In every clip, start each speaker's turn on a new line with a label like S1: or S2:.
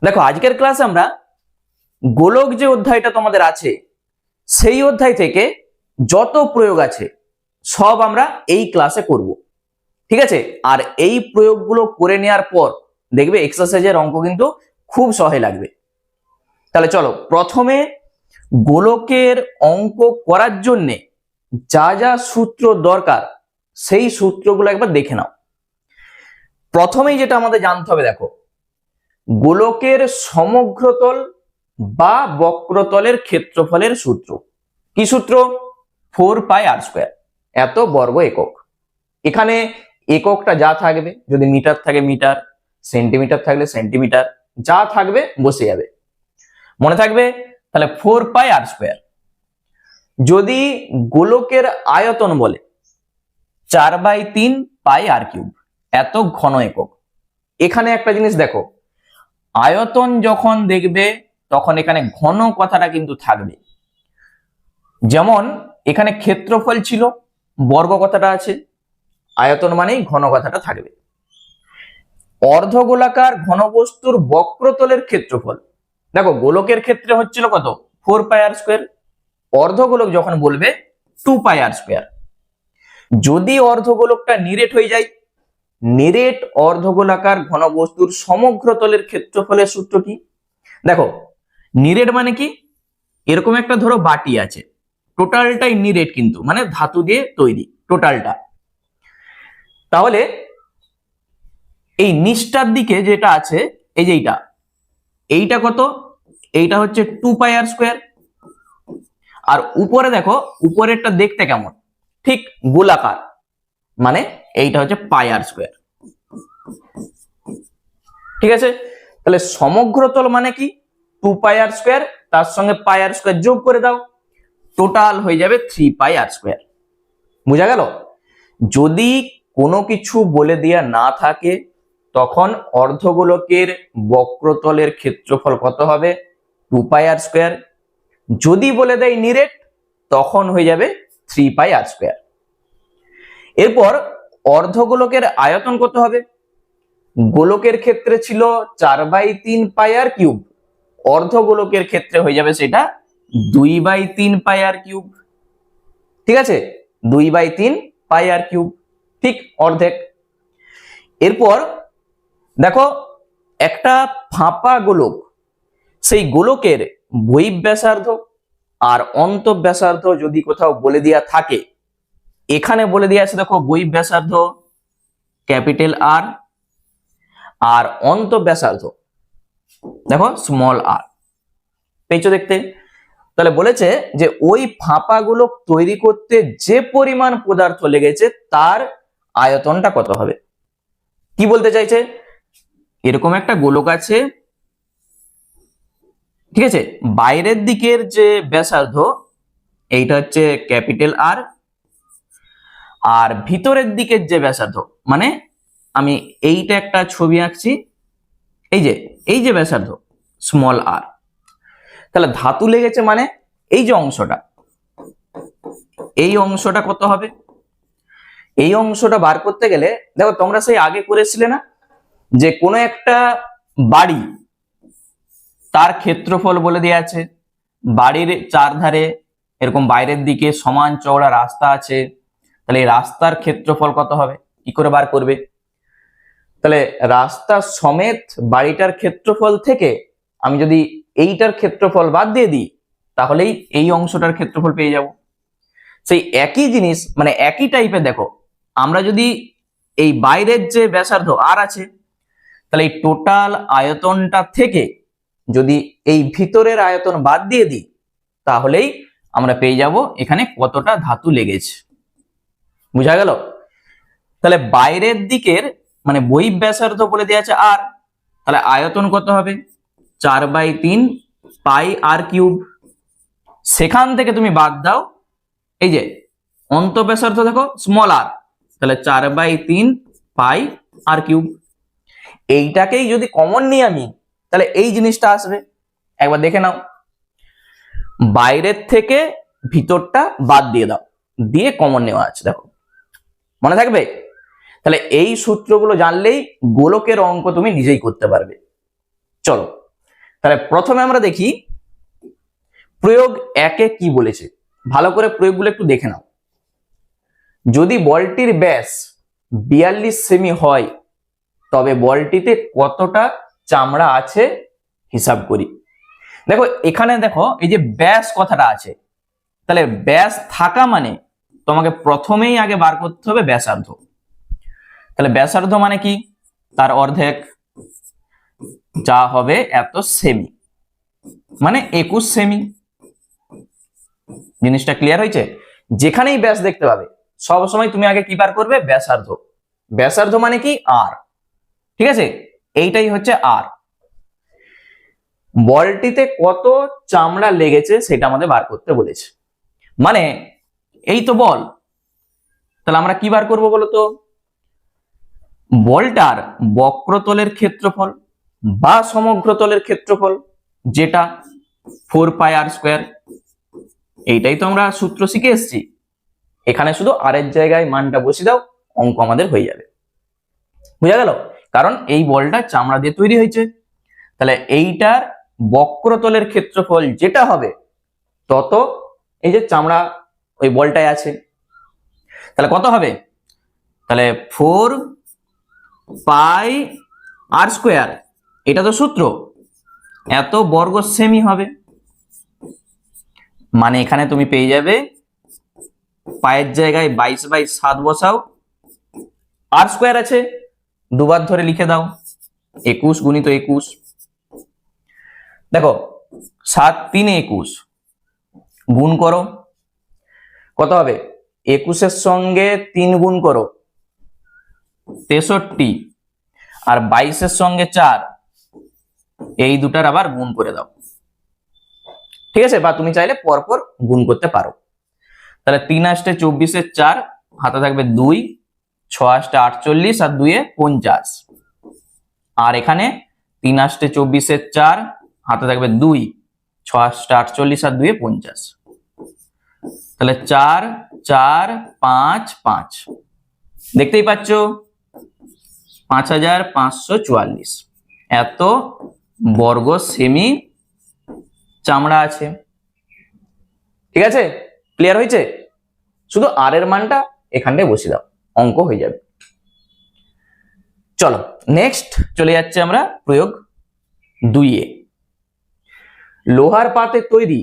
S1: দেখো আজকের ক্লাসে আমরা গোলক যে অধ্যায়টা তোমাদের আছে সেই অধ্যায় থেকে যত প্রয়োগ আছে সব আমরা এই ক্লাসে করব। ঠিক আছে, আর এই প্রয়োগগুলো করে নেওয়ার পর দেখবে এক্সারসাইজের অঙ্ক কিন্তু খুব সহজ লাগবে। তাহলে চলো প্রথমে গোলকের অঙ্ক করার জন্য যা যা সূত্র দরকার সেই সূত্রগুলো একবার দেখে নাও। প্রথমেই যেটা আমাদের জানতে হবে, দেখো গোলকের সমগ্রতল বা বক্রতলের ক্ষেত্রফলের সূত্র। কি সূত্র? 4πr², এত বর্গ একক। এখানে এককটা যা থাকবে, যদি মিটার থাকে মিটার, সেন্টিমিটার থাকলে সেন্টিমিটার, যা থাকবে বসে যাবে, মনে থাকবে। তাহলে 4πr²। যদি গোলকের আয়তন বলে 4/3πr³, এত ঘন একক। এখানে একটা জিনিস দেখো, আয়তন যখন দেখবে তখন এখানে ঘন কথাটা কিন্তু থাকবে। যেমন এখানে ক্ষেত্রফল ছিল, বর্গ কথাটা আছে, আয়তন মানেই ঘন কথাটা থাকবে। অর্ধগোলাকার ঘনবস্তুর বক্রতলের ক্ষেত্রফল, দেখো গোলকের ক্ষেত্রে হচ্ছিল কত? 4πr²। অর্ধগোলক যখন বলবে 2πr²। যদি অর্ধগোলকটা নিরেট হয়ে যায়, নিরেট অর্ধগোলাকার ঘনবস্তুর সমগ্রতলের ক্ষেত্রফলের সূত্র কি? দেখো নিরেট মানে কি, এরকম একটা ধরো বাটি আছে, টোটালটাই নিরেট, কিন্তু মানে ধাতু দিয়ে তৈরি টোটালটা। তাহলে এই নিচটার দিকে যেটা আছে, এই যে এইটা কত? এইটা হচ্ছে 2πr²। আর উপরে দেখো, উপরেরটা দেখতে কেমন? ঠিক গোলাকার, মানে এইটা হচ্ছে πr²। ঠিক আছে, তাহলে সমগ্রতল মানে কি? 2πr², তার সঙ্গে πr² যোগ করে দাও, টোটাল হয়ে যাবে 3πr²। বুঝা গেল? যদি কোনো কিছু বলে দেয়া না থাকে তখন অর্ধগোলকের বক্রতলের ক্ষেত্রফল কত হবে? 2πr²। যদি বলে দেয় নিরেট তখন হয়ে যাবে 3πr²। এরপর অর্ধগোলকের আয়তন কত হবে? গোলকের ক্ষেত্রে ছিল 4/3πr³, অর্ধগোলকের ক্ষেত্রে হয়ে যাবে সেটা 2/3πr³। ঠিক আছে, 2/3πr³, ঠিক অর্ধেক। এরপর দেখো একটা ফাঁপা গোলক, সেই গোলকের বহিঃব্যাসার্ধ আর অন্তঃব্যাসার্ধ যদি কোথাও বলে দেওয়া থাকে, এখানে বলে দেওয়া আছে দেখো বহিঃব্যাসার্ধ ক্যাপিটাল আর, আর অন্তঃব্যাসার্ধ দেখো স্মল আর। পেয়েছো দেখতে? তাহলে বলেছে যে ওই ফাঁপা গোলক তৈরি করতে যে পরিমাণ পদার্থ লেগেছে তার আয়তনটা কত হবে। কি বলতে চাইছে? এরকম একটা গোলক আছে, ঠিক আছে, বাইরের দিকের যে ব্যাসার্ধ এইটা হচ্ছে ক্যাপিটাল আর, আর ভিতরের দিকের যে ব্যাসার্ধ, মানে আমি এইটা একটা ছবি আঁকছি, এই যে ব্যাসার্ধ স্মল আর। তাহলে ধাতু লেগেছে মানে এই যে অংশটা, এই অংশটা কত হবে? এই অংশটা বার করতে গেলে দেখো তোমরা সেই আগে করেছিলে না, যে কোনো একটা বাড়ি তার ক্ষেত্রফল বলে দেওয়া আছে, বাড়ির চারধারে এরকম বাইরের দিকে সমান চওড়া রাস্তা আছে, তাহলে এই রাস্তার ক্ষেত্রফল কত হবে? কি করে বার করবে? তাহলে রাস্তা সমেত বাড়িটার ক্ষেত্রফল থেকে আমি যদি এইটার ক্ষেত্রফল বাদ দিয়ে দিই তাহলেই এই অংশটার ক্ষেত্রফল পেয়ে যাব। সেই একই জিনিস, মানে একই টাইপের, দেখো আমরা যদি এই বাইরের যে ব্যাসার্ধ আর আছে, তাহলে এই টোটাল আয়তনটা থেকে যদি এই ভিতরের আয়তন বাদ দিয়ে দিই তাহলেই আমরা পেয়ে যাব এখানে কতটা ধাতু লেগেছে। বুঝা গেল? তাহলে বাইরের দিকের মানে বহিঃব্যাসার্ধ বলে দেওয়া আছে আর, তাহলে আয়তন কত হবে? 4/3πr³। সেখান থেকে তুমি বাদ দাও এই যে অন্তঃব্যাসার্ধ দেখো স্মল আর, তাহলে 4/3πr³। এইটাকেই যদি কমন নিই আমি তাহলে এই জিনিসটা আসবে। একবার দেখে নাও, বাইরের থেকে ভিতরটা বাদ দিয়ে দাও, দিয়ে কমন নেওয়া আছে, দেখো মনে থাকবে? তাহলে এই সূত্রগুলো জানলেই গোলকের অঙ্ক তুমি নিজেই করতে পারবে। চলো তাহলে প্রথমে আমরা দেখি প্রয়োগ একে কি বলেছে। ভালো করে প্রয়োগগুলো একটু দেখে নাও। যদি বলটির ব্যাস 42 সেমি হয় তবে বলটিতে কতটা চামড়া আছে হিসাব করি। দেখো এখানে দেখো এই যে ব্যাস কথাটা আছে, তাহলে ব্যাস থাকা মানে তোমাকে প্রথমেই আগে বার করতে হবে ব্যাসার্ধ। তাহলে ব্যাসার্ধ মানে কি, তার অর্ধেক, যা হবে এত সেমি, মানে 21 সেমি। জিনিসটা ক্লিয়ার হয়েছে? যেখানেই ব্যাস দেখতে পাবে সব সময় তুমি আগে কি বার করবে, ব্যাসার্ধ। ব্যাসার্ধ মানে কি, আর। ঠিক আছে, এইটাই হচ্ছে আর। বলটিতে কত চামড়া লেগেছে সেটা আমাদের বার করতে বলেছে। মানে এই তো বল, তাহলে আমরা কি বার করব বলতো, বলটার বক্রতলের ক্ষেত্রফল বা সমগ্রতলের ক্ষেত্রফল, যেটা 4πr²। এইটাই তো আমরা সূত্র শিখে এসেছি। এখানে শুধু আর এর জায়গায় মানটা বসিয়ে দাও, অঙ্ক আমাদের হয়ে যাবে। বুঝা গেল? কারণ এই বলটা চামড়া দিয়ে তৈরি হয়েছে, তাহলে এইটার বক্রতলের ক্ষেত্রফল যেটা হবে তত এই যে চামড়া ওই বলটায় আছে, তাহলে কত হবে, তাহলে 4πr², এটা তো সূত্র, এত বর্গ সেমি হবে। মানে এখানে তুমি পেয়ে যাবে পায়ের জায়গায় 22/7 বসাও, r² আছে দুবার ধরে লিখে দাও, 21 গুণিত 21। দেখো 7 3 21 গুণ করো, কত হবে, 21-এর সঙ্গে 3 গুণ করো 63, আর 22-এর সঙ্গে 4, এই দুটার আবার গুণ করে দাও। ঠিক আছে, বা তুমি চাইলে পরপর গুণ করতে পারো। তাহলে 3 8 24-এর 4, হাতে থাকবে 2, 6 8 48, আর 2 50। আর এখানে 3 8 24-এর 4, হাতে থাকবে 2, 6 8 48, আর 2 50। তাহলে 4 4 5 5, দেখতেই পাচ্ছ 5544 এত বর্গ সেমি চামড়া আছে। ঠিক আছে, ক্লিয়ার হয়েছে? শুধু আর এর মানটা এখানটায় বসিয়ে দাও, অঙ্ক হয়ে যাবে। চলো নেক্সট চলে যাচ্ছে আমরা প্রয়োগ 2-এ। লোহার পাতে তৈরি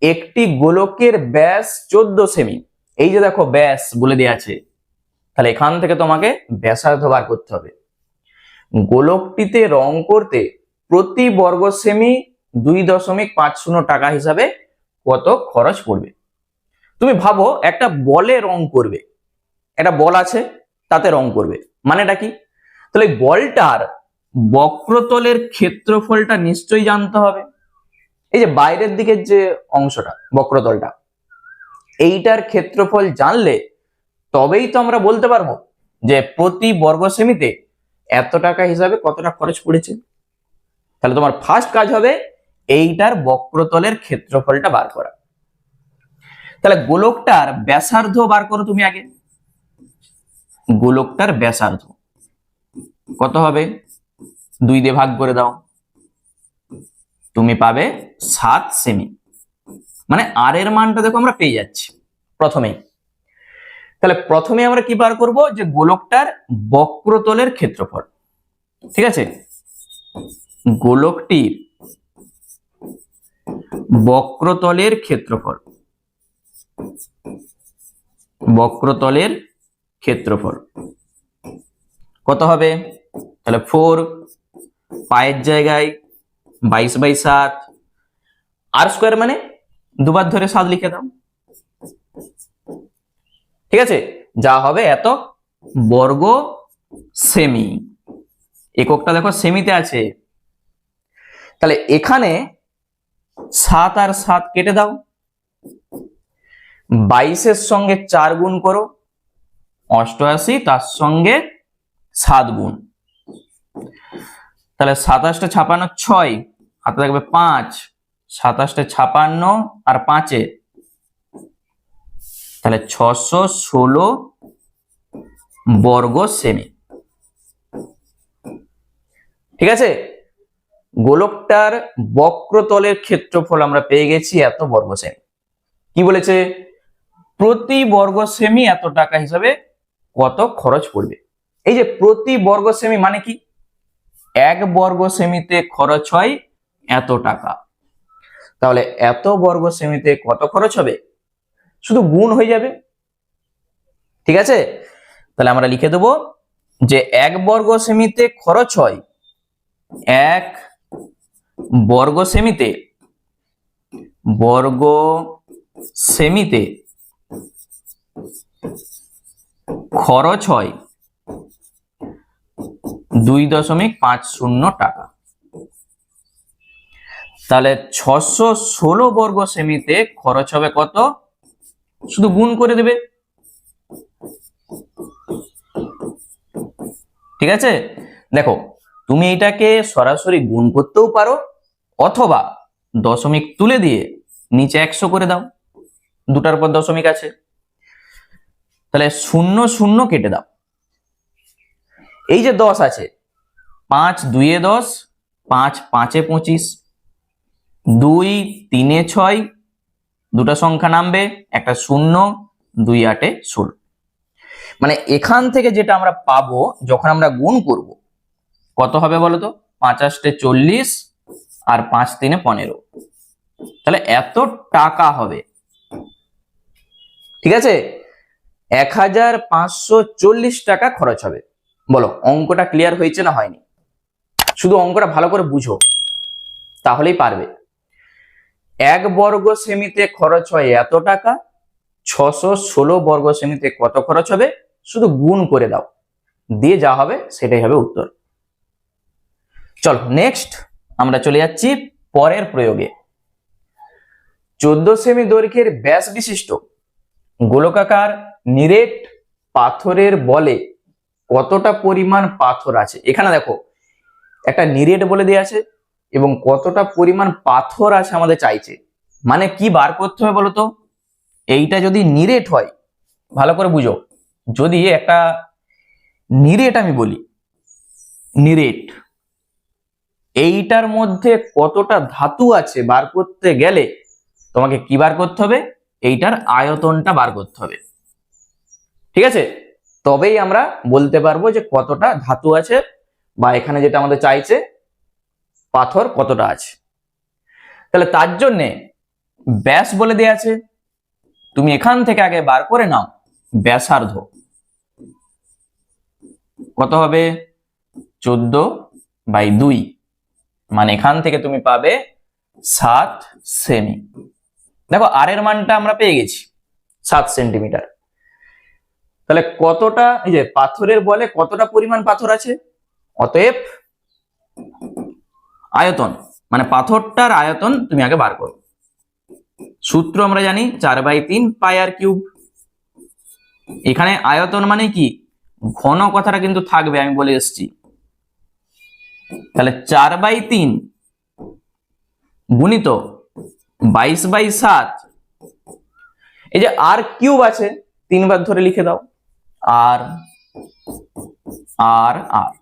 S1: একটি গোলকের ব্যাস 14 সেমি। এই যে দেখো ব্যাস বলে দেওয়া আছে, তাহলে এখান থেকে তোমাকে ব্যাসার্ধ বার করতে হবে। গোলকটিতে রং করতে প্রতি বর্গ সেমি 2.50 টাকা হিসাবে কত খরচ পড়বে। তুমি ভাবো একটা বলে রং করবে, একটা বল আছে তাতে রং করবে, মানেটা কি, তাহলে বলটার বক্রতলের ক্ষেত্রফলটা নিশ্চয়ই জানতে হবে। এই যে বাইরের দিকের যে অংশটা বক্রতলটা, এইটার ক্ষেত্রফল জানলে তবেই তো আমরা বলতে পারবো যে প্রতি বর্গ সেমিতে এত টাকা হিসাবে কতটা খরচ পড়েছে। তাহলে তোমার ফার্স্ট কাজ হবে এইটার বক্রতলের ক্ষেত্রফলটা বার করা। তাহলে গোলকটার ব্যাসার্ধ বার করো তুমি আগে। গোলকটার ব্যাসার্ধ কত হবে, 2 দিয়ে ভাগ করে দাও, তুমি পাবে 7 সেমি। মানে আর এর মানটা দেখো আমরা পেয়ে যাচ্ছি প্রথমেই। তাহলে প্রথমে আমরা কি বার করব, যে গোলকটার বক্রতলের ক্ষেত্রফল। ঠিক আছে, গোলকটির বক্রতলের ক্ষেত্রফল, বক্রতলের ক্ষেত্রফল কত হবে, তাহলে 4 পায়ের জায়গায় 22/7, r² মানে দুবার ধরে 7 লিখে দাও। ঠিক আছে, যা হবে এত বর্গ সেমি। এককটা দেখো সেমিতে আছে, তাহলে এখানে 7 আর 7 কেটে দাও, 22-এর সঙ্গে 4 গুণ করো 88, তার সঙ্গে 7 গুণ, তাহলে 27 56 6, হাতে থাকবে 5, 27 56 আর 5, তাহলে 616 বর্গ সেমি। ঠিক আছে, গোলকটার বক্রতলের ক্ষেত্রফল আমরা পেয়ে গেছি এত বর্গ সেমি। কি বলেছে? প্রতি বর্গ সেমি এত টাকা হিসাবে কত খরচ পড়বে। এই যে প্রতি বর্গ সেমি মানে কি? 1 বর্গ সেমিতে খরচ হয় এত টাকা, তাহলে এত বর্গ সেমিতে কত খরচ হবে? শুধু গুণ হয়ে যাবে। ঠিক আছে, তাহলে আমরা লিখে দেব যে 1 বর্গ সেমিতে খরচ হয় 1 বর্গ সেমিতে খরচ হয় 2.50 টাকা। তাহলে 616 বর্গ সেমিতে খরচ হবে কত? শুধু গুণ করে দেবে। ঠিক আছে, দেখো তুমি এটাকে সরাসরি গুণ করতেও পারো, অথবা দশমিক তুলে দিয়ে নিচে 100 করে দাও, দুটার পর দশমিক আছে। তাহলে 0 0 কেটে দাও। এই যে 10 আছে, 5 2 এ 10, 5 5 এ 25, 2 3 এ 6, দুটা সংখ্যা নামবে, একটা 0, 2 8 এ 16। মানে এখান থেকে যেটা আমরা পাবো যখন আমরা গুণ করব, কত হবে বলো তো? 5 8 এ 40 আর 5 3 এ 15। তাহলে এত টাকা হবে। ঠিক আছে, 1540 টাকা খরচ হবে। বলো অঙ্কটা ক্লিয়ার হয়েছে না হয়নি? শুধু অঙ্কটা ভালো করে বুঝো, তাহলেই পারবে। 1 বর্গ সেমিতে খরচ হয় এত টাকা, 616 বর্গ সেমিতে কত খরচ হবে? শুধু গুণ করে দাও, দিয়ে যা হবে সেটাই হবে উত্তর। চলো নেক্সট আমরা চলে যাচ্ছি পরের প্রয়োগে। 14 সেমি দৈর্ঘ্যের ব্যাস বিশিষ্ট গোলকাকার নিরেট পাথরের বলে কতটা পরিমাণ পাথর আছে? এখানে দেখো একটা নিরেট বলে দেওয়া আছে এবং কতটা পরিমাণ পাথর আছে আমাদের চাইছে। মানে কি বার করতে হবে বলতো? এইটা যদি নিরেট হয়, ভালো করে বুঝো, যদি একটা নিরেট আমি বলি, নিরেট এইটার মধ্যে কতটা ধাতু আছে বার করতে গেলে তোমাকে কি বার করতে হবে? এইটার আয়তনটা বার করতে হবে। ঠিক আছে, তবেই আমরা বলতে পারবো যে কতটা ধাতু আছে, বা এখানে যেটা আমাদের চাইছে পাথর কতটা আছে। তাহলে তার জন্যে ব্যাস বলে দেয়া আছে, তুমি এখান থেকে আগে বার করে নাও ব্যাসার্ধ কত হবে? 14/2, মানে এখান থেকে তুমি পাবে 7 সেমি। দেখো আর এর মানটা আমরা পেয়ে গেছি 7 সেন্টিমিটার। তাহলে কতটা, এই যে পাথরের বলে কতটা পরিমাণ পাথর আছে, অতএব আয়তন মানে পাথরটার আয়তন তুমি আগে বার করো। সূত্র আমরা জানি 4/3 পাই আর কিউব। এখানে আয়তন মানে কি? ঘন কথাটা কিন্তু থাকবে, আমি বলে এসেছি। তাহলে 4/3 গুণিত 22/7, এই যে আর কিউব আছে 3 বার ধরে লিখে দাও, আর আর আর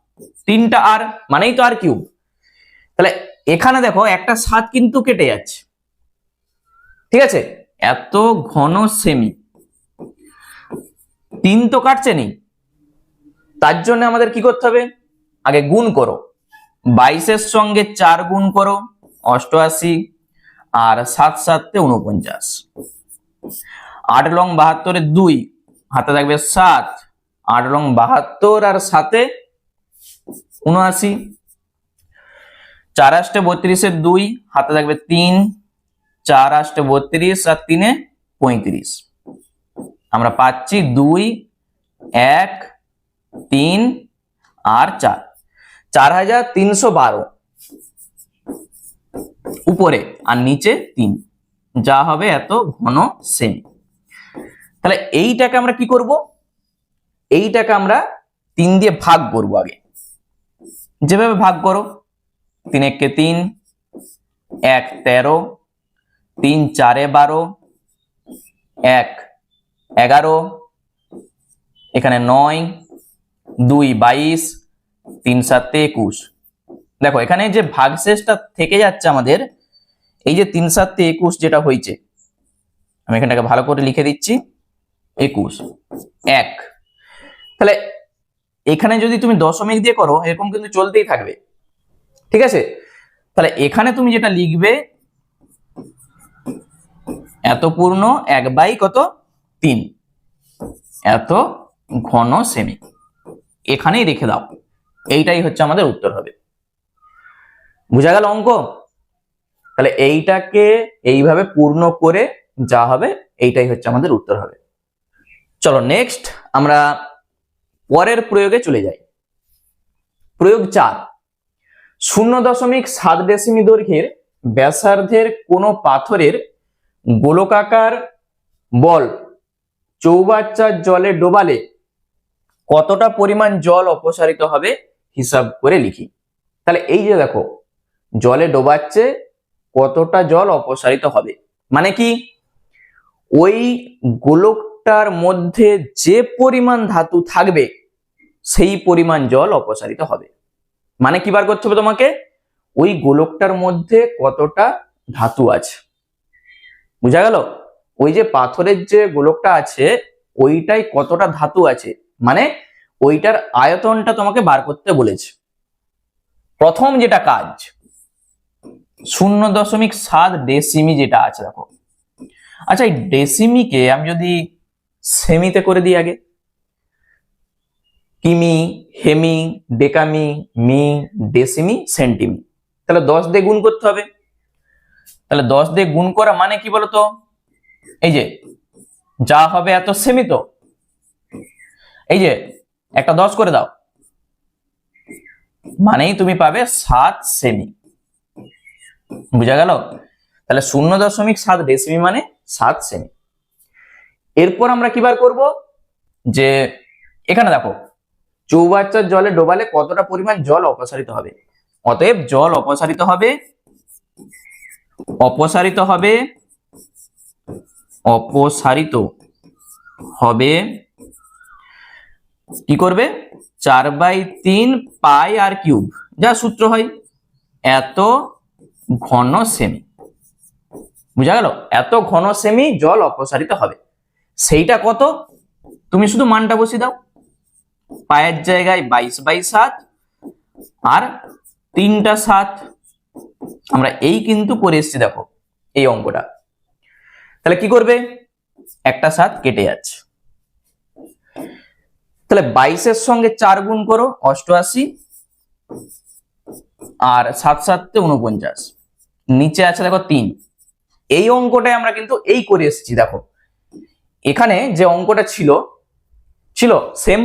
S1: 3টা আর মানেই তো আর কিউব। তাহলে এখানে দেখো একটা 7 কিন্তু কেটে যাচ্ছে। ঠিক আছে, এত ঘন সেমি 3 তো কাটছে নি, তার জন্য আমাদের কি করতে হবে? আগে গুণ করো, 22 এর সঙ্গে 4 গুণ করো 88, আর 7 7 49, 8 লং 72 এর 2 হাতে থাকবে 7, 8 লং 72 আর 7 79, 4 8 32 এর 2 হাতে থাকবে 3, 4 8 32 আর 3 35। আমরা পাচ্ছি 2 1 3 আর 4, 4312 উপরে আর নিচে 3, যা হবে এত ঘন সেমি। তাহলে এইটাকে আমরা কি করব? এইটাকে আমরা 3 দিয়ে ভাগ করব। আগে যেভাবে ভাগ করো, 3 1 3, 1 13, 3 4 12, 1 11, এখানে 9, 2 22, 3 7 21, দেখো এখানে যে ভাগশেষটা থেকে যাচ্ছে আমাদের, এই যে 3 7 21 যেটা হয়েছে, আমি এখানটাকে ভালো করে লিখে দিচ্ছি, 21 1। তাহলে এখানে যদি তুমি দশমিক দিয়ে করো এরকম কিন্তু চলতেই থাকবে, ঠিক আছে। তাহলে এখানে তুমি যেটা লিখবে, এত পূর্ণ 1/3, এত ঘন সেমি, এখানেই রেখে দাও, এইটাই হচ্ছে আমাদের উত্তর হবে। বুঝা গেল অঙ্ক? তাহলে এইটাকে এইভাবে পূর্ণ করে যা হবে এইটাই হচ্ছে আমাদের উত্তর হবে। চলো নেক্সট আমরা পরের প্রয়োগে চলে যাই। প্রয়োগ 4, 0.7 ডেসিমি দৈর্ঘ্যের ব্যাসার্ধের কোনো পাথরের গোলকাকার বল চৌবাচ্চার জলে ডোবালে কতটা পরিমাণ জল অপসারিত হবে হিসাব করে লিখি। তাহলে এই যে দেখো, জলে ডোবাচ্ছে, কতটা জল অপসারিত হবে মানে কি, ওই গোলকটার মধ্যে যে পরিমাণ ধাতু থাকবে সেই পরিমাণ জল অপসারিত হবে। মানে কি বার করতে হবে তোমাকে, ওই গোলকটার মধ্যে কতটা ধাতু আছে। বুঝা গেল? ওই যে পাথরের যে গোলকটা আছে ওইটাই কতটা ধাতু আছে, মানে ওইটার আয়তনটা তোমাকে বার করতে বলেছে। প্রথম যেটা কাজ, 0.7 ডেসিমি যেটা আছে দেখো, আচ্ছা এই ডেসিমিকে আমি যদি সেমিতে করে দিই আগে, কিমি, হেমি, ডেকামি, মি, ডেসিমি, সেন্টিমি, তাহলে 10 দিয়ে গুণ করতে হবে। তাহলে 10 দিয়ে গুণ করা মানে কি বলতো, এই যে যা হবে এত সেমি, তো এই যে একটা 10 করে দাও, মানেই তুমি পাবে 7 সেমি। বুঝা গেল? তাহলে 0.7 ডেসিমি মানে 7 সেমি। এরপর আমরা কি বার করব, যে এখানে দেখো চৌবাচ্চার জলে ডোবালে কতটা পরিমাণ জল অপসারিত হবে। অতএব জল অপসারিত হবে কি করবে, 4/3 পাই আর কিউব, যা সূত্র হয়, এত ঘন সেমি। বুঝা গেল? এত ঘন সেমি জল অপসারিত হবে। সেইটা কত, তুমি শুধু মানটা বসিয়ে দাও, পায়ের জায়গায় 22/7 আর 3টা 7, আমরা এই কিন্তু করে এসেছি দেখো এই অঙ্কটা। তাহলে কি করবে, একটা 7 কেটে যাচ্ছে, তাহলে 22-এর সঙ্গে 4 গুণ করো 88, আর 7 7 49, নিচে আছে দেখো 3। এই অঙ্কটাই আমরা কিন্তু এই করে এসেছি দেখো, এখানে যে অঙ্কটা ছিল সেম,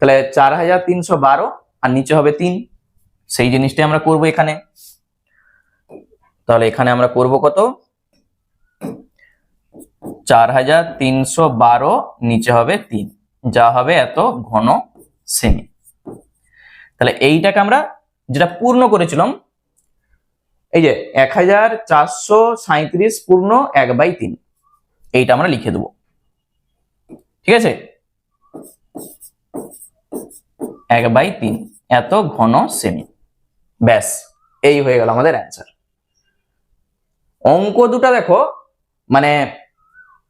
S1: তাহলে 4312 আর নিচে হবে 3, সেই জিনিসটাই আমরা করব এখানে। তাহলে এখানে আমরা করব কত, 4312, নিচে হবে 3, যা হবে এত ঘন সেমি। তাহলে এইটাকে আমরা যেটা পূর্ণ করেছিলাম, এই যে 1437 পূর্ণ 1/3, এইটা আমরা লিখে দেবো, ঠিক আছে, 1/3 এত ঘন সেমি। ব্যাস, এই হয়ে গেল আমাদের অ্যান্সার। অঙ্ক দুটা দেখো, মানে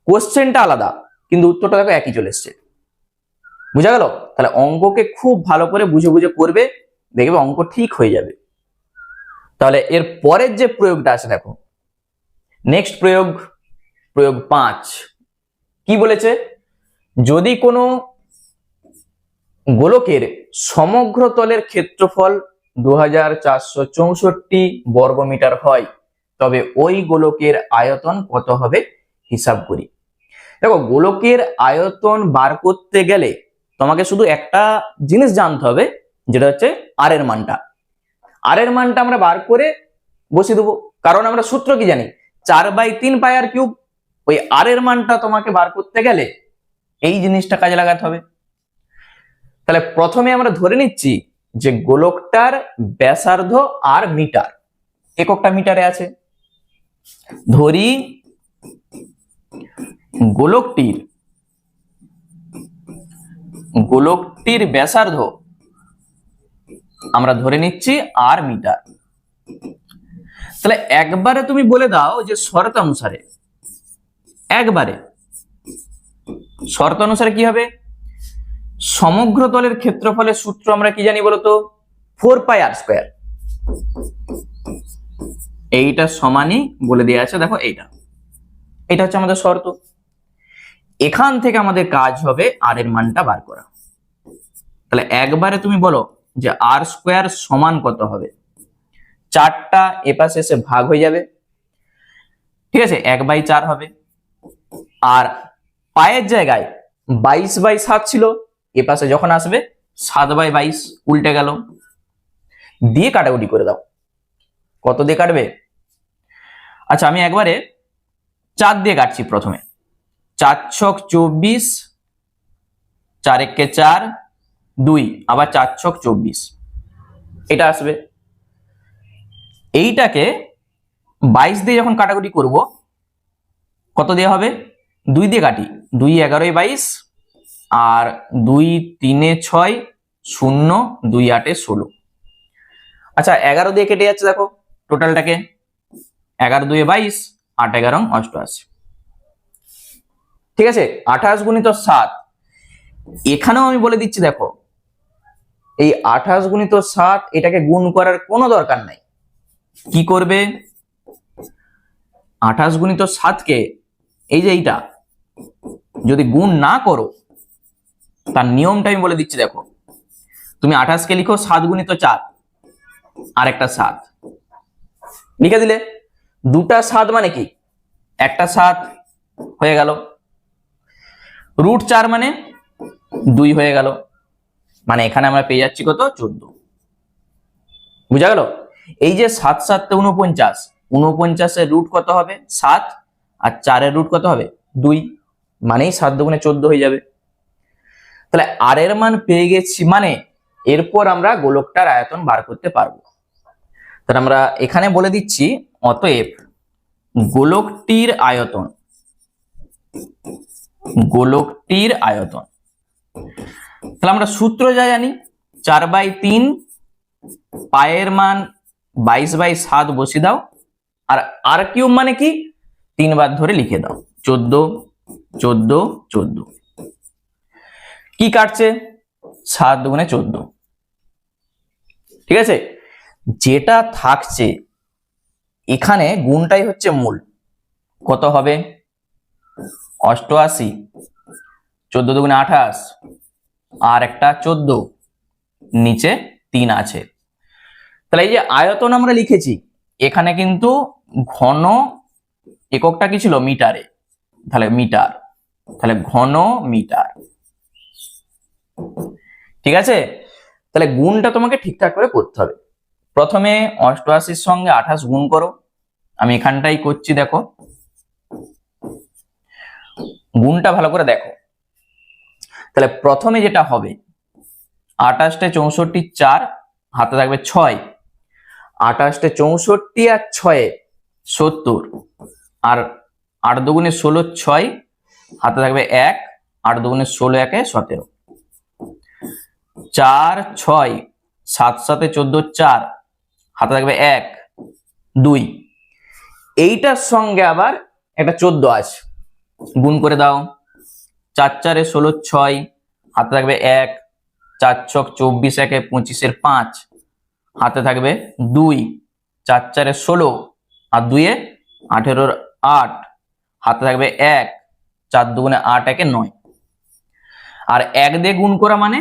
S1: কোশ্চেনটা আলাদা কিন্তু উত্তরটা দেখো একই চলে এসছে। বুঝা গেল? তাহলে অঙ্ককে খুব ভালো করে বুঝে বুঝে করবে, দেখবে অঙ্ক ঠিক হয়ে যাবে। তাহলে এর পরের যে প্রয়োগটা আছে দেখো, নেক্সট প্রয়োগ 5 কি বলেছে, যদি কোনো গোলকের সমগ্র তলের ক্ষেত্রফল 2464 বর্গমিটার হয়, তবে ওই গোলকের আয়তন কত হবে হিসাব করি। দেখো গোলকের আয়তন বার করতে গেলে তোমাকে শুধু একটা জিনিস জানতে হবে, যেটা হচ্ছে আর এর মানটা। আর এর মানটা আমরা বার করে বসিয়ে দেবো, কারণ আমরা সূত্র কি জানি, 4/3 পাই আর কিউব। ওই আর এর মানটা তোমাকে বার করতে গেলে এই জিনিসটা কাজে লাগাতে হবে। তাহলে প্রথমে আমরা ধরে নিচ্ছি যে গোলকটার ব্যাসার্ধ আর মিটার, এককটা মিটারে আছে। ধরি গোলকটির ব্যাসার্ধ আমরা ধরে নিচ্ছি আর মিটার। তাহলে একবারে তুমি বলে দাও যে শর্ত অনুসারে, একবারে শর্ত অনুসারে কি হবে, সমগ্র তলের ক্ষেত্রফলের সূত্র আমরা কি জানি বলতো, 4πr²। এইটা সমানই বলে দেওয়া আছে, দেখো এটা হচ্ছে আমাদের শর্ত। এখান থেকে আমাদের কাজ হবে আর এর মানটা বার করা। তাহলে একবারে তুমি বলো যে r² সমান কত হবে, 4টা এপাশে এসে ভাগ হয়ে যাবে, ঠিক আছে, 1/4 হবে। আর পায়ের জায়গায় 22/7 ছিল, এপাশে যখন আসবে 7/22 উল্টে গেল, দিয়ে কাটাকুটি করে দাও। কত দিয়ে কাটবে? আচ্ছা আমি একবারে 4 দিয়ে কাটছি। প্রথমে 4 ছক 24, 4 একে 4, 2, আবার 4 ছক 24, এটা আসবে। এইটাকে 22 দিয়ে যখন কাটাকুটি করব, কত দিয়ে হবে, 2 দিয়ে কাটি, 2 11 22, আর 2 3 6, 0 2 8 16। আচ্ছা 11 দিয়ে কেটে যাচ্ছে, দেখো টোটালটাকে, 11 2 22, 8 11 88, ঠিক আছে। 28 গুণিত 7, এখানেও আমি বলে দিচ্ছি, দেখো এই 28 গুণিত 7 এটাকে গুণ করার কোনো দরকার নাই। কি করবে, 28 গুণিত 7 কে এই যে এইটা যদি গুণ না করো, তার নিয়মটা আমি বলে দিচ্ছি। দেখো তুমি 28 কে লিখো 7 গুণিত 4, আর একটা 7 লিখে দিলে, দুটা 7 মানে কি, একটা 7 হয়ে গেল, √4 মানে 2 হয়ে গেল, মানে এখানে আমরা পেয়ে যাচ্ছি কত, 14। বুঝা গেল? এই যে 7 7 49, 49 এর রুট কত হবে, 7, আর 4 এর রুট কত হবে, 2, মানেই 7 দুগুণে 14 হয়ে যাবে। তাহলে আর এর মান পেয়ে গেছি, মানে এরপর আমরা গোলকটার আয়তন বার করতে পারবো। তাহলে আমরা এখানে বলে দিচ্ছি, অতএব গোলকটির আয়তন, গোলকটির আয়তন। তাহলে আমরা সূত্র যা জানি, 4/3, পায়ের মান 22/7 বসিয়ে দাও, আর r³ মানে কি 3 বার ধরে লিখে দাও, 14 14 14। কি কাটছে, 7 দুগুণে 14, ঠিক আছে। যেটা থাকছে এখানে গুণটাই হচ্ছে মূল, কত হবে, 88, 14 দুগুণে 28, আর একটা 14, নিচে 3 আছে। তাহলে এই যে আয়তন আমরা লিখেছি, এখানে কিন্তু ঘন এককটা কি ছিল, মিটারে, তাহলে মিটার, তাহলে ঘন মিটার, ঠিক আছে। তাহলে গুণটা তোমাকে ঠিকঠাক করে করতে হবে। প্রথমে 88 সঙ্গে 28 গুণ করো, আমি এখানটাই করছি, দেখো গুণটা ভালো করে দেখো। তাহলে প্রথমে যেটা হবে, 28 64 4, হাতে থাকবে 6, 28 64 আর 6 70, আর 8 দুগুণে 16 6, হাতে থাকবে 1, 8 দুগুণে 16 1 17, 4 6, 7 7 14 4, হাতে থাকবে 1 2, এইটার সঙ্গে আবার একটা 14 আছে, গুণ করে দাও, 4 4 16 6, হাতে থাকবে 1, 4 ছক 24 1 25 5, হাতে থাকবে 2, 4 4 16, আর 2 18 8, হাতে থাকবে 1, 4 দুগুণে 8 1 9, আর 1 দিয়ে গুণ করা মানে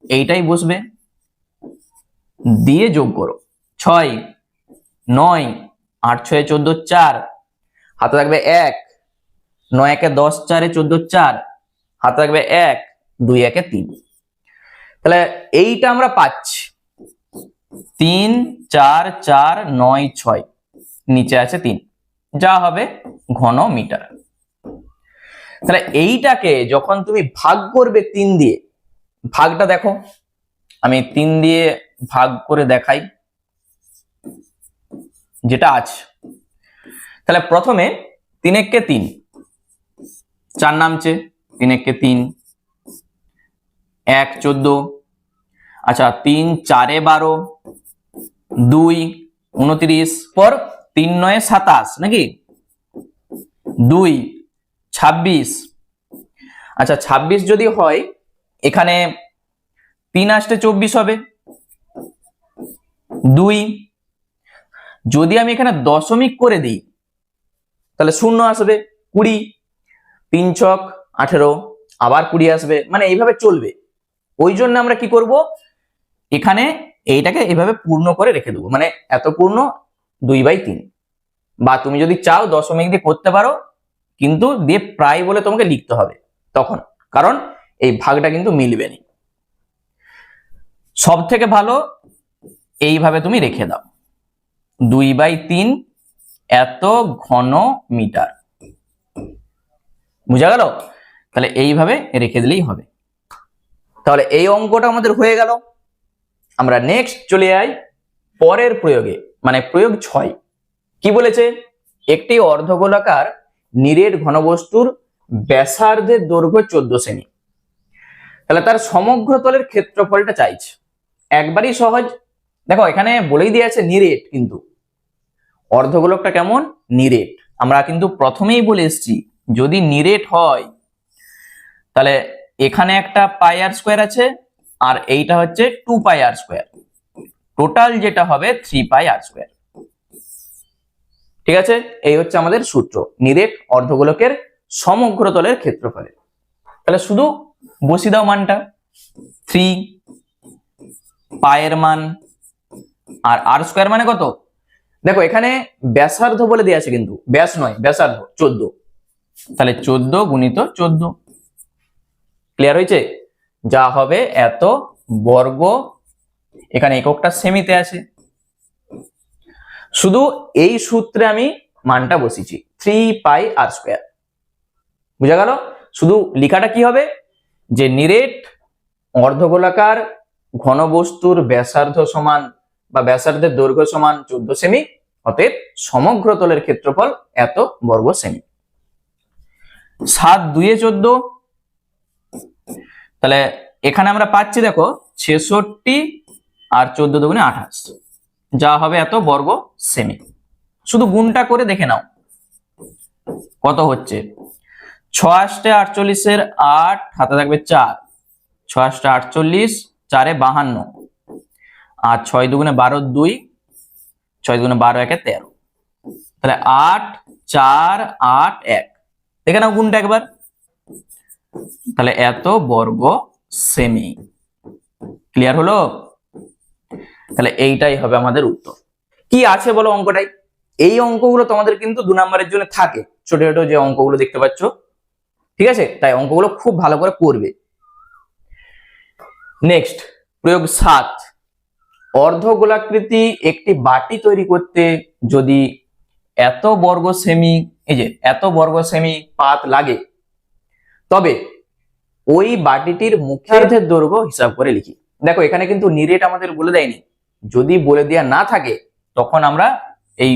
S1: এইটাই বসবে, দিয়ে যোগ করো, 6 9, 8 6 14 4, হাতে থাকবে 1, 9 1 10 4 14 4, হাতে থাকবে 1, 2 1 3। তাহলে এইটা আমরা পাচ্ছি 3 4 4 9 6, নিচে আছে 3, যা হবে ঘন মিটার। তাহলে এইটাকে যখন তুমি ভাগ করবে 3 দিয়ে, ভাগটা দেখো, আমি 3 দিয়ে ভাগ করে দেখাই যেটা আছে। তাহলে প্রথমে 3 1 3, 4 নামছে, 3 1 3, 1 14, আচ্ছা 3 4 12, 2 29, পর 3 9 27 নাকি, 2 26। আচ্ছা 26 যদি হয়, এখানে 3 আসতে 24 হবে, 2। যদি আমি এখানে দশমিক করে দিই তাহলে 0 আসবে, 20, 3 ছক 18, আবার 20 আসবে, মানে এইভাবে চলবে। ওই জন্য আমরা কি করব, এখানে এইটাকে এইভাবে পূর্ণ করে রেখে দেবো, মানে এত পূর্ণ 2/3। বা তুমি যদি চাও দশমিক দিয়ে করতে পারো, কিন্তু দিয়ে প্রায় বলে তোমাকে লিখতে হবে তখন, কারণ এই ভাগটা কিন্তু মিলবে না। সব থেকে ভালো এইভাবে তুমি রেখে দাও, 2/3 এত ঘন মিটার। বুঝা গেল? তাহলে এইভাবে রেখে দিলেই হবে। তাহলে এই অঙ্কটা আমাদের হয়ে গেল। আমরা নেক্সট চলে যাই পরের প্রয়োগে, মানে প্রয়োগ 6। কি বলেছে, একটি অর্ধগোলাকার নিরেট ঘনবস্তুর ব্যাসার্ধের দৈর্ঘ্য 14 সেমি, তাহলে তার সমগ্র তলের ক্ষেত্রফলটা চাইছে। একবারই সহজ, দেখো এখানে বলেই দিয়েছে নিরেট, কিন্তু অর্ধগোলকটা কেমন, নিরেট। আমরা কিন্তু প্রথমেই বলে এসেছি যদি নিরেট হয় তাহলে এখানে একটা পাই আর স্কোয়ার আছে, আর এইটা হচ্ছে 2 পাই আর স্কোয়ার, টোটাল যেটা হবে 3 পাই আর স্কোয়ার। ঠিক আছে, এই হচ্ছে আমাদের সূত্র নিরেট অর্ধগোলকের সমগ্র তলের ক্ষেত্রফলের। তাহলে শুধু বসিয়ে দাও মানটা, 3 পায়ের মান আর আর স্কোয়ার মানে কত, দেখো এখানে ব্যাসার্ধ বলে দেওয়া আছে, কিন্তু ব্যাস নয়, ব্যাসার্ধ 14, তাহলে 14 গুণিত 14। ক্লিয়ার হয়েছে? যা হবে এত বর্গ, এখানে এককটা সেমিতে আছে, শুধু এই সূত্রে আমি মানটা বসিয়েছি 3 পাই আর স্কোয়ার। বুঝা গেল? শুধু লেখাটা কি হবে, যে নিরেট অর্ধগোলাকার ঘনবস্তুর ব্যাসার্ধ সমান বা ব্যাসার্ধের দৈর্ঘ্য সমান 14 সেমি, অতএব সমগ্র তলের ক্ষেত্রফল এত বর্গ সেমি। 7 2 14, তাহলে এখানে আমরা পাচ্ছি দেখো 66 আর 14 দুগুণে 28, যা হবে এত বর্গ সেমি। শুধু গুণটা করে দেখে নাও কত হচ্ছে, 6 8 48 এর 8, হাতে থাকবে 4, 6 8 48, 4 52, আর 6 দুগুণে 12 2, 6 দুগুণে 12 1 13, তাহলে 8 4 8 1, দেখে নাও গুণটা একবার, তাহলে এত বর্গ সেমি। ক্লিয়ার হলো? তাহলে এইটাই হবে আমাদের উত্তর। কি আছে বলো অঙ্কটাই, এই অঙ্কগুলো তোমাদের কিন্তু 2 নম্বরের জন্য থাকে, ছোট ছোট যে অঙ্কগুলো দেখতে পাচ্ছ, ঠিক আছে? তাই অঙ্কগুলো খুব ভালো করে করবে। নেক্সট প্রয়োগ 7, অর্ধগোলাকৃতি একটি বাটি তৈরি করতে যদি এত বর্গ সেমি, এই যে এত বর্গ সেমি পাত লাগে, তবে ওই বাটিটির মুখার্ধের দৈর্ঘ্য হিসাব করে লিখি। দেখো এখানে কিন্তু নিরেট আমাদের বলে দেয়নি, যদি বলে দেয়া না থাকে তখন আমরা এই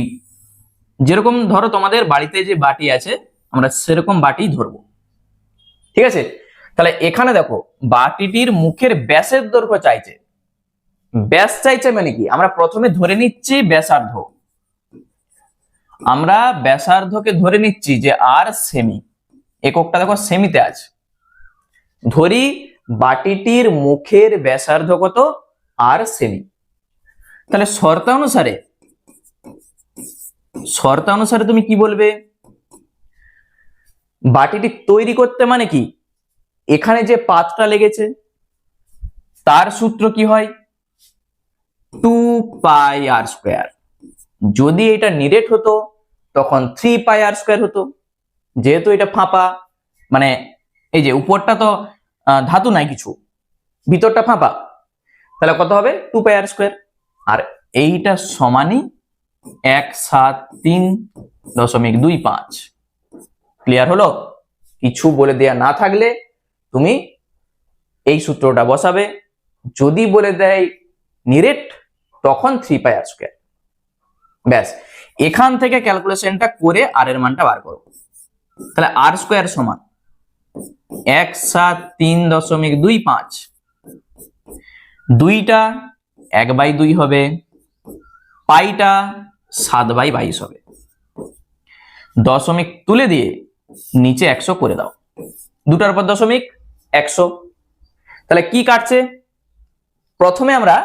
S1: যেরকম ধরো তোমাদের বাড়িতে যে বাটি আছে আমরা সেরকম বাটি ধরবো। ঠিক আছে, তাহলে এখানে দেখো বাটিটির মুখের ব্যাসের দৈর্ঘ্য চাইছে। ব্যাস চাইছে মানে কি, আমরা প্রথমে ধরে নিচ্ছি ব্যাসার্ধ, আমরা ব্যাসার্ধকে ধরে নিচ্ছি যে আর সেমি, এককটা দেখো সেমিতে আছে, ধরি বাটিটির মুখের ব্যাসার্ধ কত, আর সেমি। তাহলে শর্তানুসারে তুমি কি বলবে, বাটিটি তৈরি করতে মানে কি, এখানে যে পাতটা লেগেছে তার সূত্র কি হয়, 2 পাই আর স্কোয়ার। যদি এটা নিরেট হতো তখন 3 পাই আর স্কোয়ার হতো, যেহেতু এটা ফাঁপা, মানে এই যে উপরটা তো ধাতু নাই কিছু, ভিতরটা ফাঁপা, তাহলে কত হবে 2 পাই আর স্কোয়ার। আর এইটা সমানই 173.25। ক্লিয়ার হলো? কিছু বলে দেয়া না থাকলে তুমি এই সূত্রটা বসাবে, যদি বলে দেয় নিরেট তখন 3 পাই আর স্কোয়ার। ব্যাস, এখান থেকে ক্যালকুলেশনটা করে আর এর মানটা বার করো। তাহলে আর স্কোয়ার সমান 173.25, 2টা 1/2 হবে, পাইটা 7/22 হবে। দশমিক তুলে দিয়ে নিচে 100 করে দাও, 2টার উপর দশমিক 100। তাহলে কি কাটছে? প্রথমে আমরা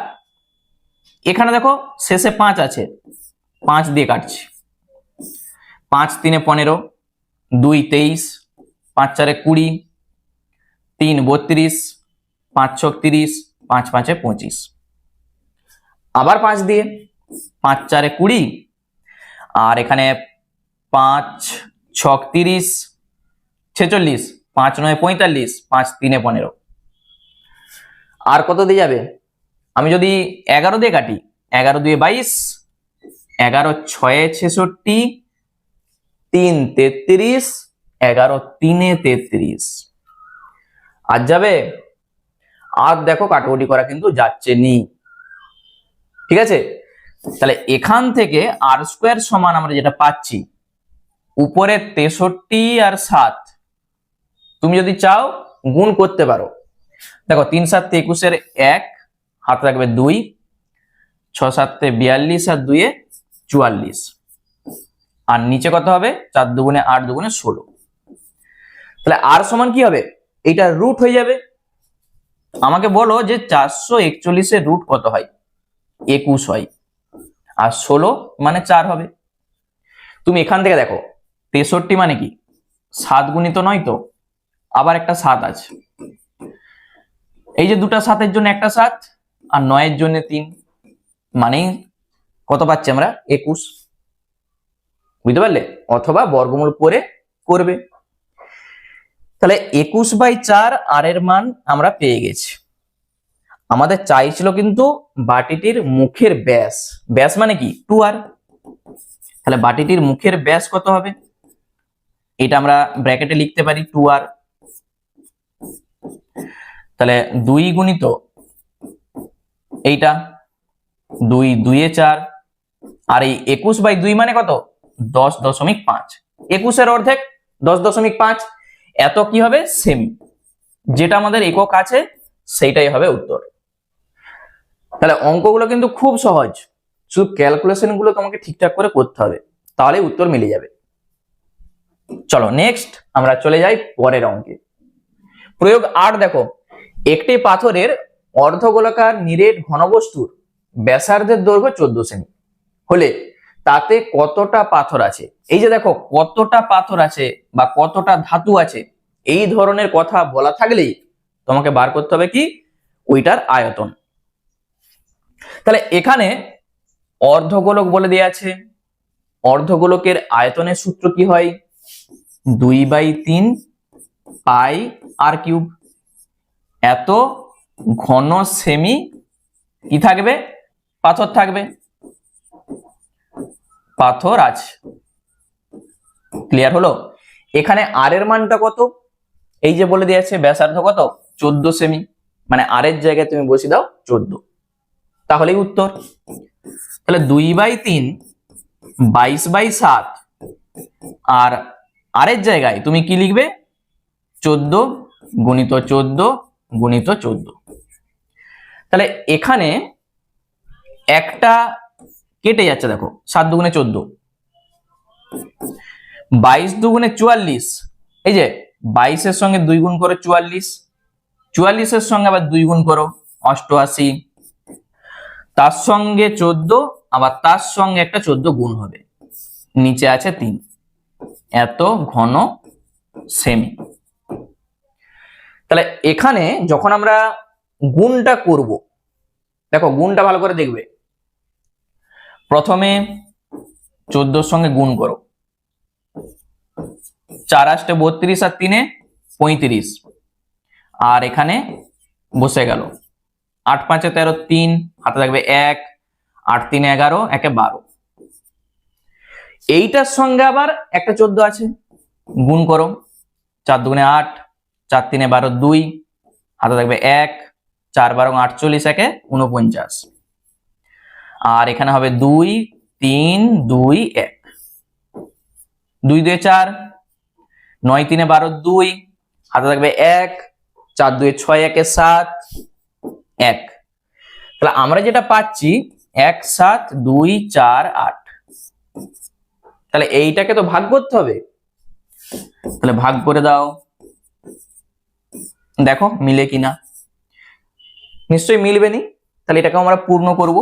S1: এখানে দেখো শেষে 5 আছে, 5 দিয়ে কাটছি। 5 3 15, 2 23, 5 4 20, 3 32, 5 6 30, 5 5 25। আবার 5 দিয়ে, 5 4 20, আর এখানে 5 6 30 46, 5 9 45, 5 3 15। আর কত দিয়ে যাবে? আমি যদি 11 দিয়ে কাটি, 11 2 22, 11 6 66, 3 33, 11 3 33। আর যাবে? আর দেখো কাটাকুটি করা কিন্তু যাচ্ছে নি, ঠিক আছে। তাহলে এখান থেকে আর স্কোয়ার সমান আমরা যেটা পাচ্ছি, উপরে 63 আর 7 তুমি যদি চাও গুণ করতে পারো। দেখো 3 7 21 1, হাত রাখবে 2, 6 7 42 আর 2 44, আর নিচে কত হবে? 4 দুগুণে 8 দুগুণে 16। তাহলে আর সমান কি হবে? এটা রুট হয়ে যাবে। আমাকে বলো যে 441 এর রুট কত হয়? 21 হয়, আর 16 মানে 4 হবে। তুমি এখান থেকে দেখো 63 মানে কি 7 গুণিত 9 তো, আবার একটা 7 আছে, এই যে দুটা 7-এর জন্য একটা 7, আর 9-এর জন্য 3, মানে কত পাচ্ছি আমরা? 21। বুঝতে পারলে? অথবা বর্গমূল করে করবে। তাহলে 21/4 আর এর মান আমরা পেয়ে গেছি। আমাদের চাইছিল কিন্তু বাটিটির মুখের ব্যাস, ব্যাস মানে কি 2r। তাহলে বাটিটির মুখের ব্যাস কত হবে? এটা আমরা ব্র্যাকেটে লিখতে পারি 2r। তাহলে 2 গুণিত এইটা 2 2 এ 4, আর এই 21/2 মানে কত? 10.5। 21 এর অর্ধেক 10.5, এত কি হবে? সেমি। যেটা আমাদের একক আছে সেইটাই হবে উত্তর। তাহলে অঙ্কগুলো কিন্তু খুব সহজ, শুধু ক্যালকুলেশন গুলো তোমাকে ঠিকঠাক করে করতে হবে, তাহলে উত্তর মিলে যাবে। চলো নেক্সট আমরা চলে যাই পরের অঙ্কে। প্রয়োগ 8 দেখো, একটি পাথরের অর্ধগোলাকার নিরেট ঘনবস্তুর ব্যাসার্ধের দৈর্ঘ্য 14 সেমি হলে তাতে কতটা পাথর আছে? এই যে দেখো কতটা পাথর আছে বা কতটা ধাতু আছে, এই ধরনের কথা বলা থাকলেই তোমাকে বার করতে হবে কি? ওইটার আয়তন। তাহলে এখানে অর্ধগোলক বলে দেয়া আছে, অর্ধগোলকের আয়তনের সূত্র কি হয়? 2/3 পাই আর কিউব। এত ঘন সেমি কি থাকবে? পাথর থাকবে, পাথর আছে। ক্লিয়ার হলো? এখানে আর এর মানটা কত? এই যে বলে দিয়েছে ব্যাসার্ধ কত? 14 সেমি, মানে আর এর জায়গায় তুমি বসিয়ে দাও 14, তাহলেই উত্তর। তাহলে 2/3 22/7, আর আর এর জায়গায় তুমি কি লিখবে? 14 গুণিত 14 গুণিত 14। তাহলে এখানে একটা কেটে যাচ্ছে, দেখো 7 দুগুণে 14, 22 দুগুণে 44, এই যে 22 এর সঙ্গে 2 গুণ করো 44, 44 এর সঙ্গে আবার 2 গুণ করো 88, তার সঙ্গে 14, আবার তার সঙ্গে একটা 14 গুণ হবে, নিচে আছে 3। এত ঘন সেমি। তাহলে এখানে যখন আমরা গুণটা করব, দেখো গুণটা ভালো করে দেখবে। প্রথমে 14 সঙ্গে গুণ করো, 4 8 32 আর 3 35, আর এখানে বসে গেল 8 5 13, 3 হাতে থাকবে 1, 8 3 11, 1 12। এইটার সঙ্গে আবার একটা 14 আছে, গুণ করো, 4 2 8, 4 3 12, 2 হাতে থাকবে 1, 4 12 48, 1 49, আর এখানে হবে 2 3 2 1, 2 2 4, 9 3 12, 2 হাতে থাকবে 1, 4 2 6, 1 7, 1। তাহলে আমরা যেটা পাচ্ছি 1 7 2 4 8, তাহলে এইটাকে তো ভাগ করতে হবে, তাহলে ভাগ করে দাও, দেখো মিলে কিনা। নিশ্চয়ই মিলবে নি, তাহলে এটাকে আমরা পূর্ণ করব।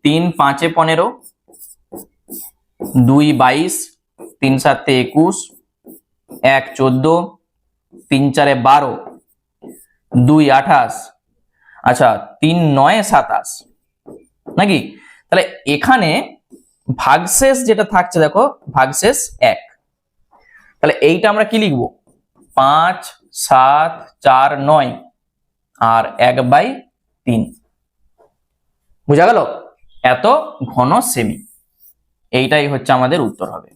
S1: 3 5 15, 2 22, 3 7 21, 1 14, 3 4 12, 2 28, আচ্ছা 3 9 27 নাকি। তাহলে এখানে ভাগশেষ যেটা থাকছে দেখো, ভাগশেষ 1, তাহলে এইটা আমরা কি লিখবো, 5 7 4 9 আর 1/3, বুঝা গেল? এত ঘন সেমি, এইটাই হচ্ছে আমাদের উত্তর হবে,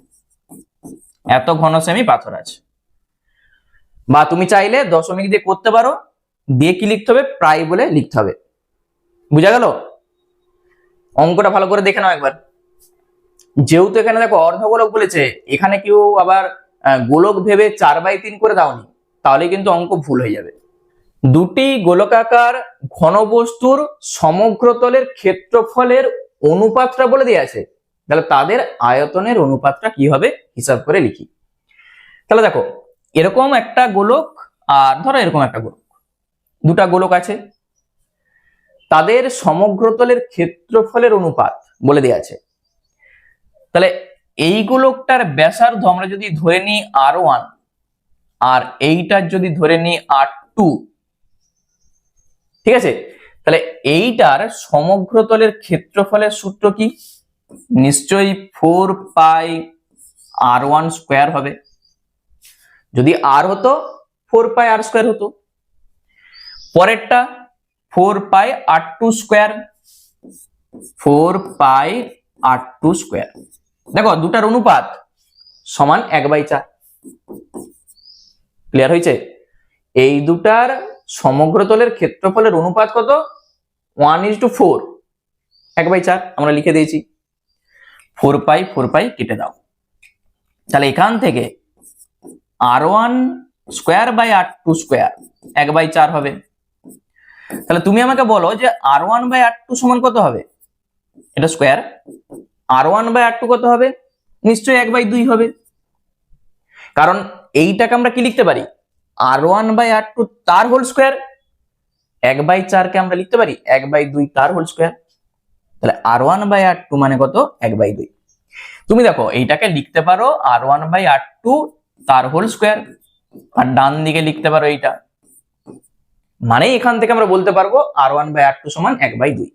S1: এত ঘন সেমি পাথর আছে। বা তুমি চাইলে দশমিক দিয়ে করতে পারো, দিয়ে কি লিখতে হবে, প্রায় বলে লিখতে হবে। বুঝা গেল? অঙ্কটা ভালো করে দেখে নাও একবার। যেহেতু এখানে দেখো অর্ধগোলক বলেছে, এখানে কেউ আবার গোলক ভেবে 4/3 করে দাওনি, তাহলে কিন্তু অঙ্ক ভুল হয়ে যাবে। দুটি গোলকাকার ঘনবস্তুর সমগ্রতলের ক্ষেত্রফলের অনুপাতটা বলে দেওয়া আছে, তাহলে তাদের আয়তনের অনুপাতটা কি হবে হিসাব করে লিখি। তাহলে দেখো এরকম একটা গোলক আর ধরো এরকম একটা গোলক, দুটা গোলক আছে, তাদের সমগ্রতলের ক্ষেত্রফলের অনুপাত বলে দেওয়া আছে। তাহলে এই গোলকটার ব্যাসার্ধ আমরা যদি ধরে নিই R1 আর এইটার যদি ধরে নিই R2, ঠিক আছে, তাহলে এইটার সমগ্রতলের ক্ষেত্রফলের সূত্র কি, নিশ্চয়ই 4 পাই R1 স্কয়ার হবে। যদি R হতো 4 পাই R স্কয়ার হতো। পরেরটা 4 পাই R2 স্কয়ার, 4 পাই R2 স্কয়ার। দেখো দুটার অনুপাত সমান 1/4। ক্লিয়ার হয়েছে? এই দুটার সমগ্রতলের ক্ষেত্রফলের অনুপাত কত, 1:4, 1/4 আমরা লিখে দিয়েছি। 4 পাই কেটে দাও, তাহলে এখান থেকে R1 square by R2 square 1/4 হবে। তাহলে তুমি আমাকে বলো যে R1 বাই R2 সমান কত হবে, এটা স্কয়ার, R1 বাই R2 কত হবে, নিশ্চয়ই 1/2 হবে। কারণ এইটাকে আমরা কি লিখতে পারি, R1 বাই R2 তার হোল স্কয়ার, 1/4 কে আমরা লিখতে পারি 1/2 তার হোল স্কয়ার। তাহলে R1 বাই R2 মানে কত, 1/2। তুমি দেখো এইটাকে লিখতে পারো R1 বাই R2 তার হোল স্কয়ার, আর ডান দিকে লিখতে পারো এইটা, মানে এখান থেকে আমরা বলতে পারবো R1 বাই R2 সমান 1/2,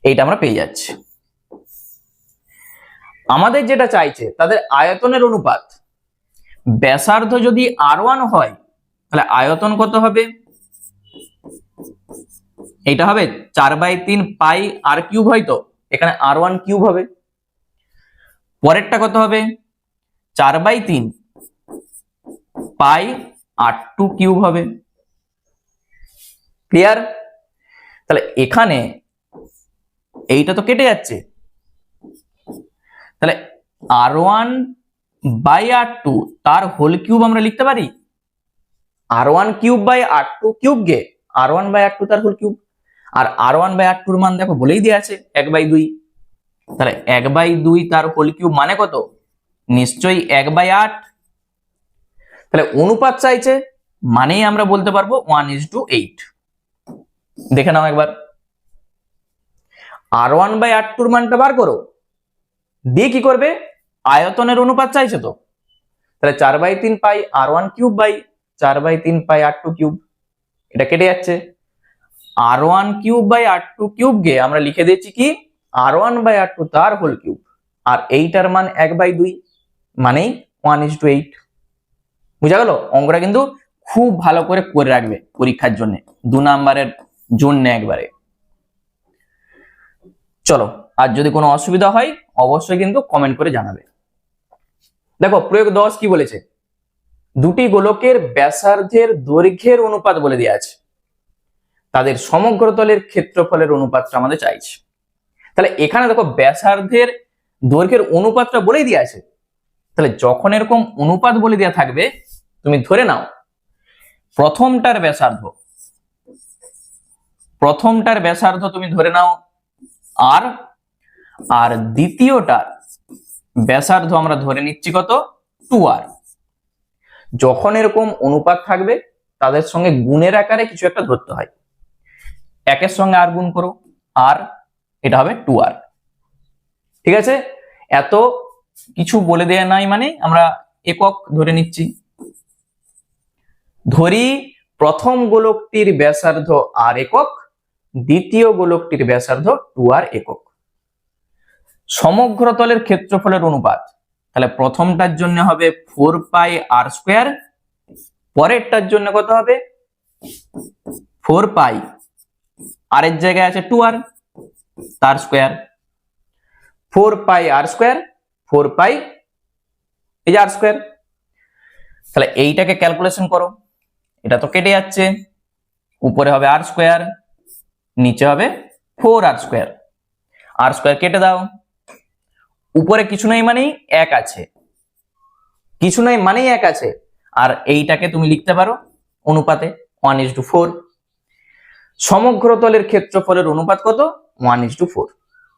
S1: এইটা আমরা পেয়ে যাচ্ছি। আমাদের যেটা চাইছে তাদের আয়তনের অনুপাত, ব্যাসার্ধ যদি R1 হয় তাহলে আয়তন কত হবে, এটা হবে 4/3 পাই R কিউব, হয়তো এখানে R1 কিউব হবে। পরেরটা কত হবে, 4/3 পাই R2 কিউব হবে। ক্লিয়ার? তাহলে এখানে এইটা তো কেটে যাচ্ছে, তাহলে R1 বাই R2 তার হোল কিউব আমরা লিখতে পারি, R1 cube by R2 cube কে R1 বাই R2 তার whole cube, R R1 by R2 এর মান দেখো বলেই দেয়া আছে 1/2, তাহলে 1/2 তার হোল কিউব মানে কত, নিশ্চয়ই 1/8। তাহলে অনুপাত চাইছে মানেই আমরা বলতে পারবো 1:8। দেখে নাও একবার, R1 বাই R2 এর মানটা বার করো, দিয়ে কি করবে, আয়তনের অনুপাত চাইছে তো, তাহলে 4/3 pi R1 cube by 4/3 pi R2 cube, এটা কেটে যাচ্ছে। R1 cube by R2 cube কে আমরা লিখে দিয়েছি কি R1 বাই R2 তার হোল কিউব, আর এইটার মান 1/2 মানেই 1:8। বুঝা গেল? অঙ্কটা কিন্তু খুব ভালো করে করে রাখবে পরীক্ষার জন্য, 2 নাম্বারের জন্য একবারে। চলো, আর যদি কোনো অসুবিধা হয় অবশ্যই কিন্তু কমেন্ট করে জানাবে। দেখো প্রয়োগ 10 কি বলেছে, দুটি গোলকের ব্যাসার্ধের দৈর্ঘ্যের অনুপাত বলে দেওয়া আছে, তাদের সমগ্রতলের ক্ষেত্রফলের অনুপাতটা আমাদের চাইছে। তাহলে এখানে দেখো ব্যাসার্ধের দৈর্ঘ্যের অনুপাতটা বলেই দেওয়া আছে, তাহলে যখন এরকম অনুপাত বলে দেওয়া থাকবে তুমি ধরে নাও প্রথমটার ব্যাসার্ধ প্রথমটার ব্যাসার্ধ তুমি ধরে নাও আর, আর দ্বিতীয়টার ব্যাসার্ধ আমরা ধরে নিচ্ছি কত, 2r। যখন এরকম অনুপাত থাকবে তাদের সঙ্গে গুণের আকারে কিছু একটা ধরতে হয়। একের সঙ্গে আর গুণ করো, আর এটা হবে 2r। ঠিক আছে, এত কিছু বলে দেয়া নাই, মানে আমরা একক ধরে নিচ্ছি। ধরি প্রথম গোলকটির ব্যাসার্ধ আর একক, দ্বিতীয় গোলকটির ব্যাসার্ধ 2r একক। সমগ্র তলের ক্ষেত্রফলের অনুপাত, তাহলে প্রথমটার জন্য হবে 4πr², পরেরটার জন্য কত হবে 4π, আর এর জায়গায় আছে 2r, তার স্কয়ার। 4πr², 4π এই যে r²। তাহলে এইটাকে ক্যালকুলেশন করো, এটা তো কেটে যাচ্ছে, উপরে হবে r², নিচে হবে 4r²। r² কেটে দাও, উপরে কিছু নাই মানেই এক আছে, কিছু নাই মানেই এক আছে, আর এইটাকে তুমি লিখতে পারো অনুপাতে 1:4। সমগ্র তলের ক্ষেত্রফলের অনুপাত কত, 1:4।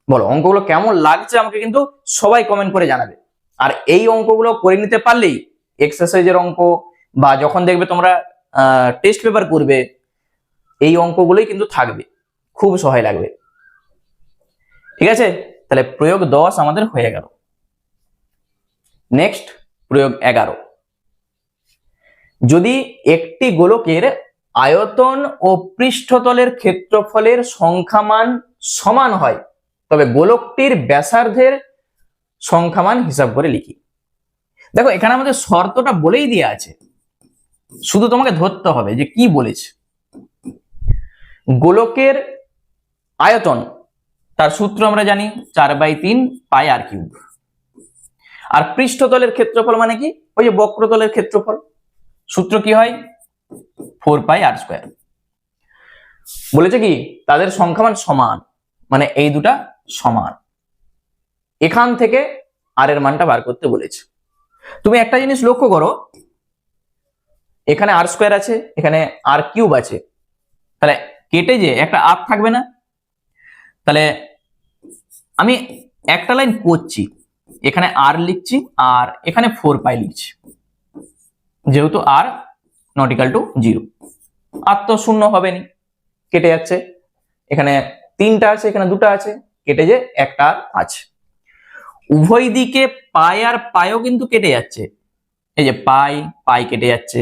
S1: বলো অঙ্কগুলো কেমন লাগছে আমাকে কিন্তু সবাই কমেন্ট করে জানাবে। আর এই অঙ্কগুলো করে নিতে পারলেই এক্সারসাইজের অঙ্ক বা যখন দেখবে তোমরা টেস্ট পেপার করবে, এই অঙ্কগুলোই কিন্তু থাকবে, খুব সহায় লাগবে। ঠিক আছে, তাহলে প্রয়োগ 10 আমাদের হয়ে গেল। নেক্সট প্রয়োগ 11। যদি একটি গোলকের আয়তন ও পৃষ্ঠতলের ক্ষেত্রফলের সংখ্যামান সমান হয় তবে গোলকটির ব্যাসার্ধের সংখ্যামান হিসাব করে লিখি। দেখো এখানে আমাদের শর্তটা বলেই দেওয়া আছে, শুধু তোমাকে ধরতে হবে যে কি বলেছে। গোলকের আয়তন তার সূত্র আমরা জানি 4/3πr³। আর পৃষ্ঠতলের ক্ষেত্রফল মানে কি, ওই যে বক্রতলের ক্ষেত্রফল, সূত্র কি হয় 4πr²। বলেছে কি তাদের সংখ্যামান সমান, মানে এই দুটা সমান। এখান থেকে আর এর মানটা বার করতে বলেছে। তুমি একটা জিনিস লক্ষ্য করো, এখানে r² আছে, এখানে r³ আছে, তাহলে কেটে যে একটা r থাকবে না? তাহলে আমি একটা লাইন করছি, এখানে r লিখছি আর এখানে 4π লিখছি, যেহেতু r ≠ 0। আর তো শূন্য হবে না, কেটে যাচ্ছে। এখানে 3টা আছে, এখানে 2টা আছে, কেটে যে একটা আছে। উভয় দিকে পাই আর পাইও কিন্তু কেটে যাচ্ছে, এই যে পাই পাই কেটে যাচ্ছে,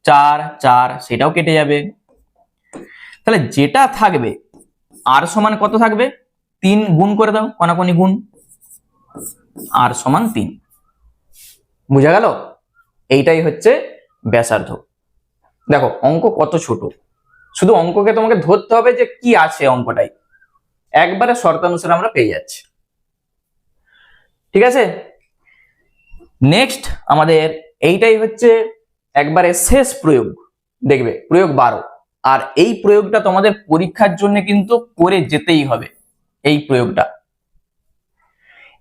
S1: 4 4 সেটাও কেটে যাবে। তাহলে যেটা থাকবে r সমান কত থাকবে, 3 গুণ করে দাও, কোনাকুনি গুণ, r সমান 3। বুঝা গেল? এইটাই হচ্ছে ব্যাসার্ধ। দেখো অঙ্ক কত ছোট, শুধু অঙ্ককে তোমাকে ধরতে হবে যে কি আছে অঙ্কটাই, একবারে শর্তানুসারে আমরা পেয়ে যাচ্ছি। ঠিক আছে, নেক্সট আমাদের এইটাই হচ্ছে একবারে শেষ প্রয়োগ, দেখবে প্রয়োগ 12। আর এই প্রয়োগটা তোমাদের পরীক্ষার জন্য কিন্তু করে যেতেই হবে। এই প্রয়োগটা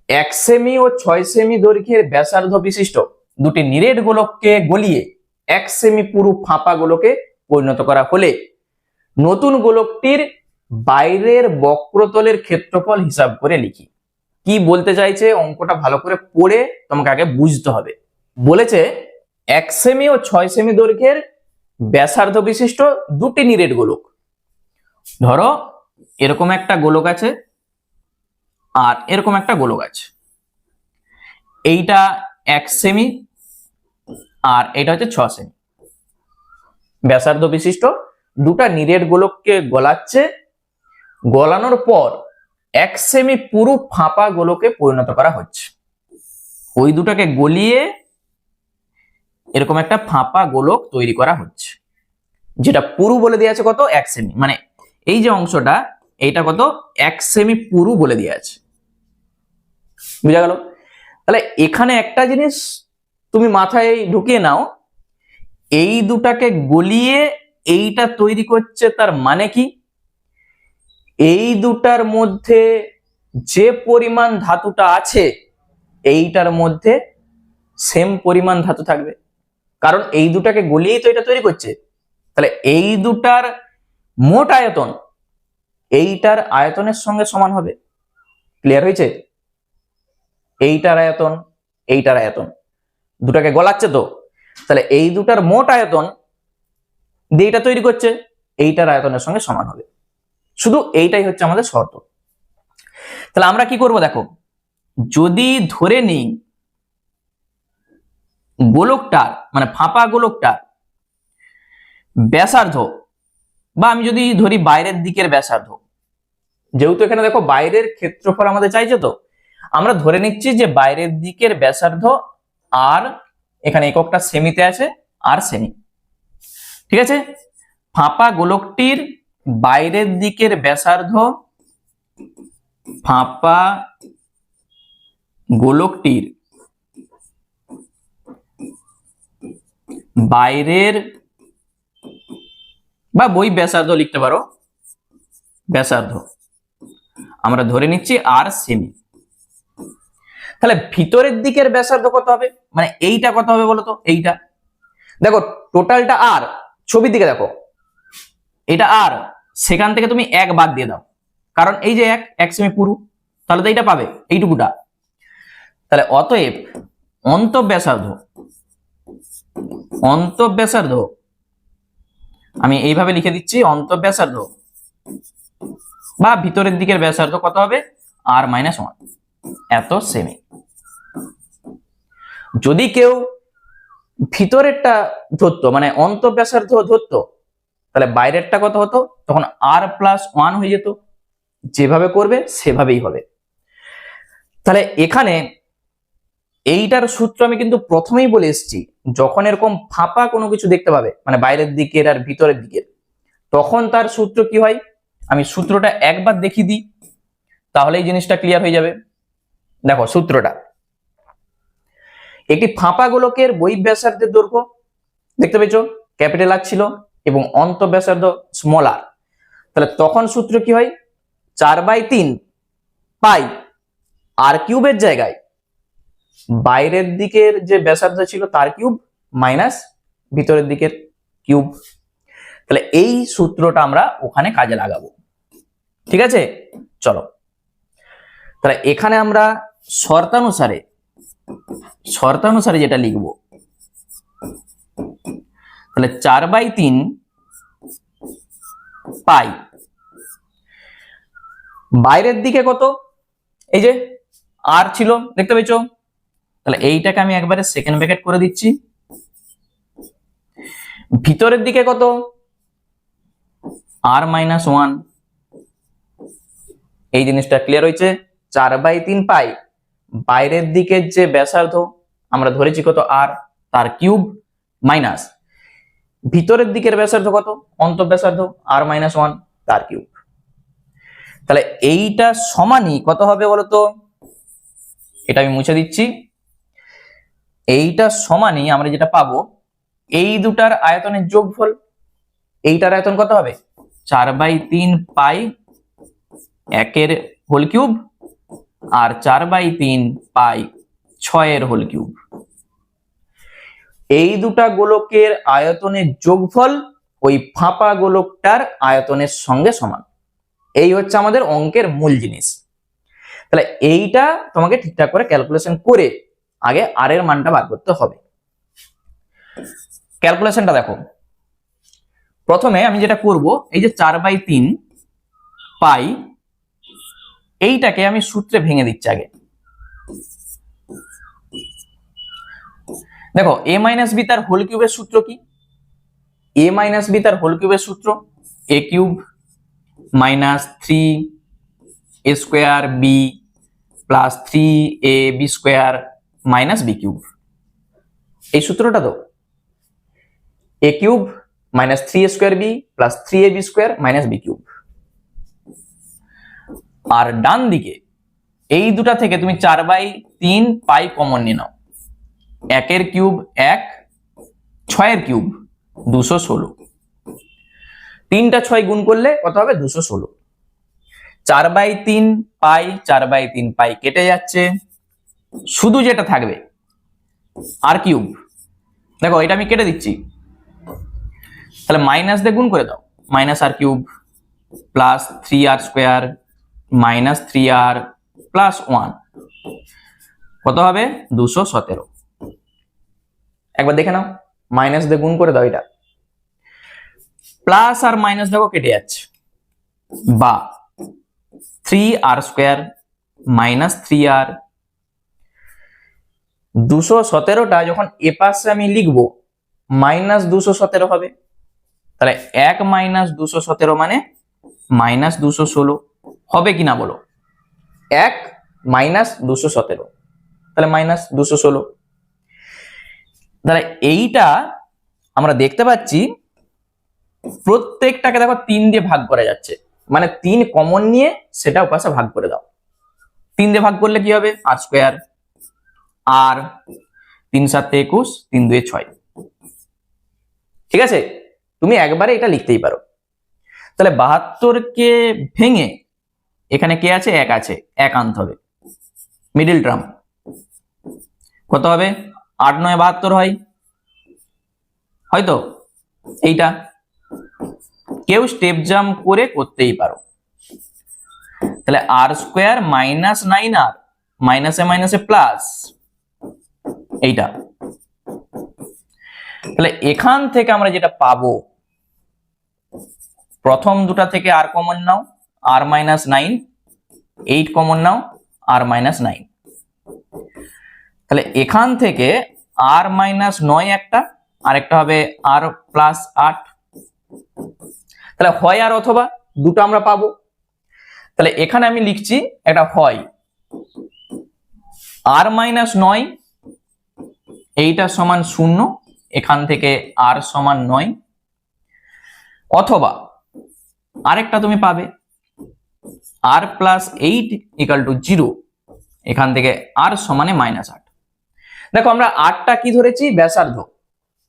S1: 1 সেমি ও 6 সেমি দৈর্ঘ্যের ব্যাসার্ধ বিশিষ্ট দুটি নিরেট গোলককে গলিয়ে 1 সেমি পুরু ফাঁপা গোলকে পরিণত করা হলে নতুন গোলকটির বাইরের বক্রতলের ক্ষেত্রফল হিসাব করে লিখি। কি বলতে চাইছে অঙ্কটা ভালো করে পড়ে তোমাকে আগে বুঝতে হবে। বলেছে 1 সেমি ও 6 সেমি দৈর্ঘ্যের ব্যাসার্ধ বিশিষ্ট দুটি নিরেট গোলক। ধরো এরকম একটা গোলক আছে আর এরকম একটা গোলক আছে, এইটা 1 সেমি আর এটা হচ্ছে 6 সেমি ব্যাসার্ধ বিশিষ্ট দুটা নিরেট গোলককে গলাচ্ছে, গলানোর পর 1 সেমি পুরু ফাঁপা গোলকে পরিণত করা হচ্ছে। ওই দুটাকে গলিয়ে এরকম একটা ফাঁপা গোলক তৈরি করা হচ্ছে, যেটা পুরু বলে দেওয়া আছে কত, 1 সেমি। মানে এই যে অংশটা এইটা কত, 1 সেমি পুরু বলে দেওয়া আছে। বুঝা গেল? তাহলে এখানে একটা জিনিস তুমি মাথায় ঢুকিয়ে নাও, এই দুটাকে গলিয়ে এইটা তৈরি করছে, তার মানে কি এই দুটার মধ্যে যে পরিমাণ ধাতুটা আছে এইটার মধ্যে সেম পরিমাণ ধাতু থাকবে, কারণ এই দুটাকে গলিয়েই তো এটা তৈরি করছে। তাহলে এই দুটার মোট আয়তন এইটার আয়তনের সঙ্গে সমান হবে। ক্লিয়ার হয়েছে? এইটার আয়তন এইটার আয়তন দুটাকে গলাচ্ছে তো, তাহলে এই দুটার মোট আয়তন দিয়ে এটা তৈরি করছে, এইটার আয়তনের সঙ্গে সমান হবে। শুধু এইটাই হচ্ছে আমাদের শর্ত। তাহলে আমরা কি করব দেখো, যদি ধরে নিই গোলকটার মানে ফাঁপা গোলকটার ব্যাসার্ধ, বা আমি যদি ধরি বাইরের দিকের ব্যাসার্ধ, যেহেতু এখানে দেখো বাইরের ক্ষেত্রফল আমাদের চাইছে, তো আমরা ধরে নিচ্ছি যে বাইরের দিকের ব্যাসার্ধ আর এখানে এককটা সেমিতে আছে আর সেমি। ঠিক আছে, ফাঁপা গোলকটির বাইরের দিকের ব্যাসার্ধ, ফাঁপা গোলকটির বাইরের বা বই ব্যাসার্ধ লিখতে পারো, ব্যাসার্ধ আমরা ধরে নিচ্ছি আর সেমি। তাহলে ভিতরের দিকের ব্যাসার্ধ কত হবে, মানে এইটা কত হবে বলো তো? এইটা দেখো টোটালটা আর, ছবির দিকে দেখো এটা আর, সেখান থেকে তুমি এক বাদ দিয়ে দাও, কারণ এই যে এক সেমি পুরু, তাহলে তো এইটা পাবে এইটুকুটা। তাহলে অতএব অন্তঃব্যাসার্ধ, অন্তঃব্যাসার্ধ আমি এইভাবে লিখে দিচ্ছি, অন্তঃব্যাসার্ধ বা ভিতরের দিকের ব্যাসার্ধ কত হবে, আর মাইনাস 1 এত সেমি। যদি কেউ ভিতরেরটা ধরতো মানে অন্তঃব্যাসার্ধ ধরতো, তাহলে বাইরেরটা কত হতো, তখন আর প্লাস 1 হয়ে যেত। যেভাবে করবে সেভাবেই হবে। তাহলে এখানে এইটার সূত্র আমি কিন্তু প্রথমেই বলে এসেছি, যখন এরকম ফাঁপা কোনো কিছু দেখতে পাবে মানে বাইরের দিকের আর ভিতরের দিকের, তখন তার সূত্র কি হয়, আমি সূত্রটা একবার দেখিয়ে দিই, তাহলে এই জিনিসটা ক্লিয়ার হয়ে যাবে। দেখো সূত্রটা, একটি ফাঁপা গোলকের বহিঃব্যাসার্ধের দৈর্ঘ্য দেখতে পেয়েছো ক্যাপিটাল আর ছিল এবং অন্তঃব্যাসার্ধ স্মল আর, তাহলে তখন সূত্র কি হয়, 4/3 পাই আর কিউবের জায়গায় বাইরের দিকের যে ব্যাসার্ধ ছিল তার কিউব মাইনাস ভিতরের দিকের কিউব। তাহলে এই সূত্রটা আমরা ওখানে কাজে লাগাবো। ঠিক আছে, চলো তাহলে এখানে আমরা শর্তানুসারে যেটা লিখবো, তাহলে 4/3 পাই বাইরের দিকে কত, এই যে আর ছিল দেখতে পেয়েছো, তাহলে এইটাকে আমি একবারে সেকেন্ড ব্র্যাকেট করে দিচ্ছি। ভিতরের দিকে কত, আর মাইনাস 1, এই জিনিসটা ক্লিয়ার হয়েছে। 4/3 পাই বাইরের দিকের যে ব্যাসার্ধ আমরা ধরেছি কত আর, তার কিউব মাইনাস ভিতরের দিকের ব্যাসার্ধ কত, অন্তঃব্যাসার্ধ আর মাইনাস 1 তার কিউব। তাহলে এইটা সমানই কত হবে বলতো, এটা আমি মুছে দিচ্ছি। এইটা সমানই আমরা যেটা পাবো, এই দুটার আয়তনের যোগফল, এইটার আয়তন কত হবে, 4/3 পাই একের হোল কিউব আর 4/3 পাই 6 হোল কিউব। এই দুটা গোলকের আয়তনের যোগফল ওই ফাঁপা গোলকটার আয়তনের সঙ্গে সমান। এই হচ্ছে আমাদের অঙ্কের মূল জিনিস। তাহলে এইটা তোমাকে ঠিকঠাক করে ক্যালকুলেশন করে আগে আর এর মানটা বার করতে হবে। ক্যালকুলেশনটা দেখো, প্রথমে আমি যেটা করব, এই যে 4/3 পাই এইটাকে আমি সূত্রে ভেঙে দিচ্ছি আগে। দেখো a মাইনাস বি তার হোল কিউবের সূত্র কি, a মাইনাস বি তার হোল কিউবের সূত্র a cube minus 3a square B plus 3ab square minus B cube. এই সূত্রটা তো a cube minus 3a square B plus 3ab square minus B cube. আর ডান দিকে এই দুটা থেকে তুমি 4/3 পাই কমন নিয়ে নাও, একের কিউব 1, 6 কিউব 216, 3টা 6 গুণ করলে কত হবে 216। 4/3 পাই 4/3 পাই কেটে যাচ্ছে, শুধু যেটা থাকবে আর কিউব। দেখো এটা আমি কেটে দিচ্ছি, তাহলে মাইনাস দিয়ে গুণ করে দাও, মাইনাস আর cube plus 3r square minus 3r plus 1 কত হবে 217। একবার দেখে নাও, মাইনাস দিয়ে গুণ করে দাও, এটা প্লাস আর মাইনাস দেখো কেটে যাচ্ছে, বা 3r স্কোয়ার মাইনাস 3r 217টা যখন এ পাশে আমি লিখবো মাইনাস 217 হবে, তাহলে 1 মাইনাস 217 মানে মাইনাস 216 হবে কিনা বলো, 1 মাইনাস 217 তাহলে মাইনাস 216। তাহলে এইটা আমরা দেখতে পাচ্ছি প্রত্যেকটাকে দেখো 3 দিয়ে ভাগ করা যাচ্ছে, মানে 3 কমন নিয়ে সেটা ওপাশে ভাগ করে দাও। 3 দিয়ে ভাগ করলে কি হবে আর স্কোয়ার, আর 3 7 21 3 2 6। ঠিক আছে, তুমি একবারে এটা লিখতেই পারো। তাহলে 72কে ভেঙে এখানে কে আছে, 1 আছে, 1 আনতে হবে মিডিল টার্ম, কত হবে 8 9 72 হয়, হয়তো এইটা কেউ স্টেপ জাম্প করে করতেই পারো। তাহলে আর স্কোয়ার মাইনাস 9r মাইনাসে মাইনাসে প্লাস এইটা, তাহলে এখান থেকে আমরা যেটা পাবো, প্রথম দুটা থেকে আর কমন নাও, আর মাইনাস 9, 8 কমন নাও, আর মাইনাস 9, তাহলে এখান থেকে আর মাইনাস 9 একটা, আর একটা হবে আর প্লাস 8, তাহলে হয় আর অথবা দুটো আমরা পাবো। তাহলে এখানে আমি লিখছি একটা হয় আর মাইনাস 9 এইটা সমান 0, এখান থেকে আর সমান 9, অথবা আরেকটা তুমি পাবে আর প্লাস 8 ইকাল টু 0, এখান থেকে আর সমানে মাইনাস 8। দেখো আমরা 8টা কি ধরেছি, ব্যাসার্ধ,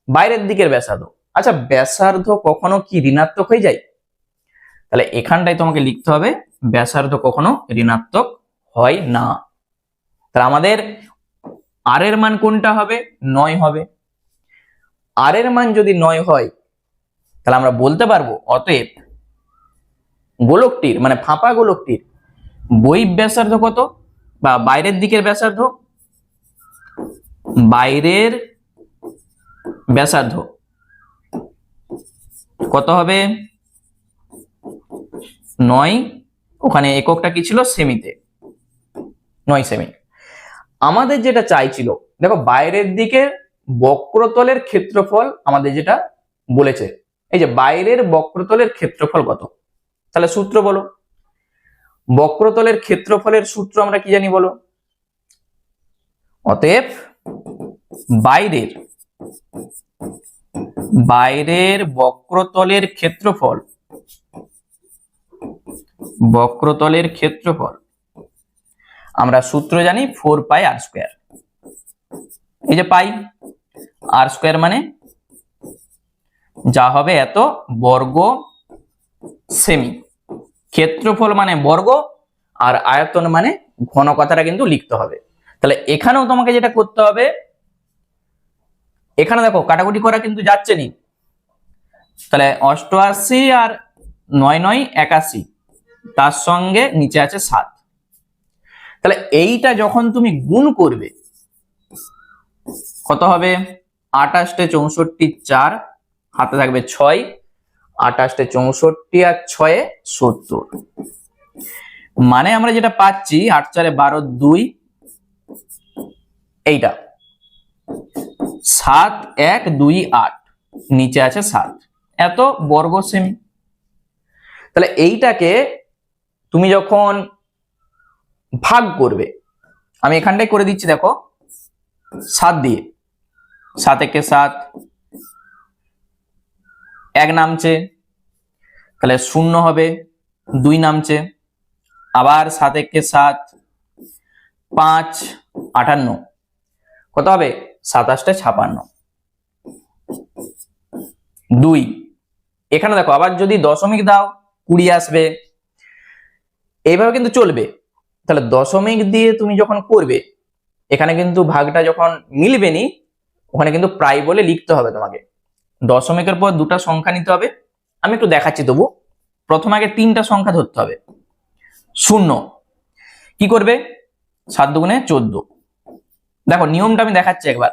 S1: বাইরের দিকের ব্যাসার্ধ। আচ্ছা ব্যাসার্ধ কখনো কি ঋণাত্মক হয়ে যায়, তাহলে এখানটাই তোমাকে লিখতে হবে ব্যাসার্ধ কখনো ঋণাত্মক হয় না। তাহলে আমাদের আর এর মান কোনটা হবে, 9 হবে। আর এর মান যদি 9 হয় তাহলে আমরা বলতে পারবো অতএব গোলকটির মানে ফাঁপা গোলকটির বহিঃ ব্যাসার্ধ কত, বা বাইরের দিকের ব্যাসার্ধ, বাইরের ব্যাসার্ধ কত হবে 9, ওখানে এককটা কি ছিল সেমিতে, 9 সেমি। আমাদের যেটা চাইছিল দেখো বাইরের দিকের বক্রতলের ক্ষেত্রফল আমাদের যেটা বলেছে, এই যে বাইরের বক্রতলের ক্ষেত্রফল কত, তাহলে সূত্র বলো, বক্রতলের ক্ষেত্রফলের সূত্র আমরা কি জানি বলো, অতএব বাইরের বক্রতলের ক্ষেত্রফল আমরা সূত্র জানি 4 পাই আর স্কোয়ার। এই যে পাই আর স্কোয়ার মানে যা হবে এত বর্গ সেমি, ক্ষেত্রফল মানে বর্গ, আর আয়তন মানে ঘন, কথাটা কিন্তু লিখতে হবে। তাহলে এখানেও তোমাকে যেটা করতে হবে, এখানে দেখো কাটাকুটি করা কিন্তু যাচ্ছে নি, তাহলে 88 আর 9 9 81, তার সঙ্গে নিচে আছে 7, তাহলে এইটা যখন তুমি গুণ করবে কত হবে, 28 64 4, হাতে থাকবে 6, 28 64 আর 6 70, মানে আমরা যেটা পাচ্ছি 8 4 12 2, এইটা 7 1 2 8, নিচে আছে 7, এত বর্গ সেমি। তাহলে এইটাকে তুমি যখন ভাগ করবে, আমি এখানটাই করে দিচ্ছি দেখো 7 দিয়ে, 7 একে 7, 1 নামছে, তাহলে 0 হবে, 2 নামছে, আবার 7 একে 7, 5 58, কত হবে 27 56, 2, এখানে দেখো আবার যদি দশমিক দাও 20 আসবে, এইভাবে কিন্তু চলবে। তাহলে দশমিক দিয়ে তুমি যখন করবে, এখানে কিন্তু ভাগটা যখন মিলবে নি, ওখানে কিন্তু প্রায় বলে লিখতে হবে তোমাকে, দশমিকের পর দুটা সংখ্যা নিতে হবে, আমি একটু দেখাচ্ছি তবু। প্রথমে আগে 3টা সংখ্যা ধরতে হবে। 0 কি করবে, 7 দুগুণে 14। দেখো নিয়মটা আমি দেখাচ্ছি একবার।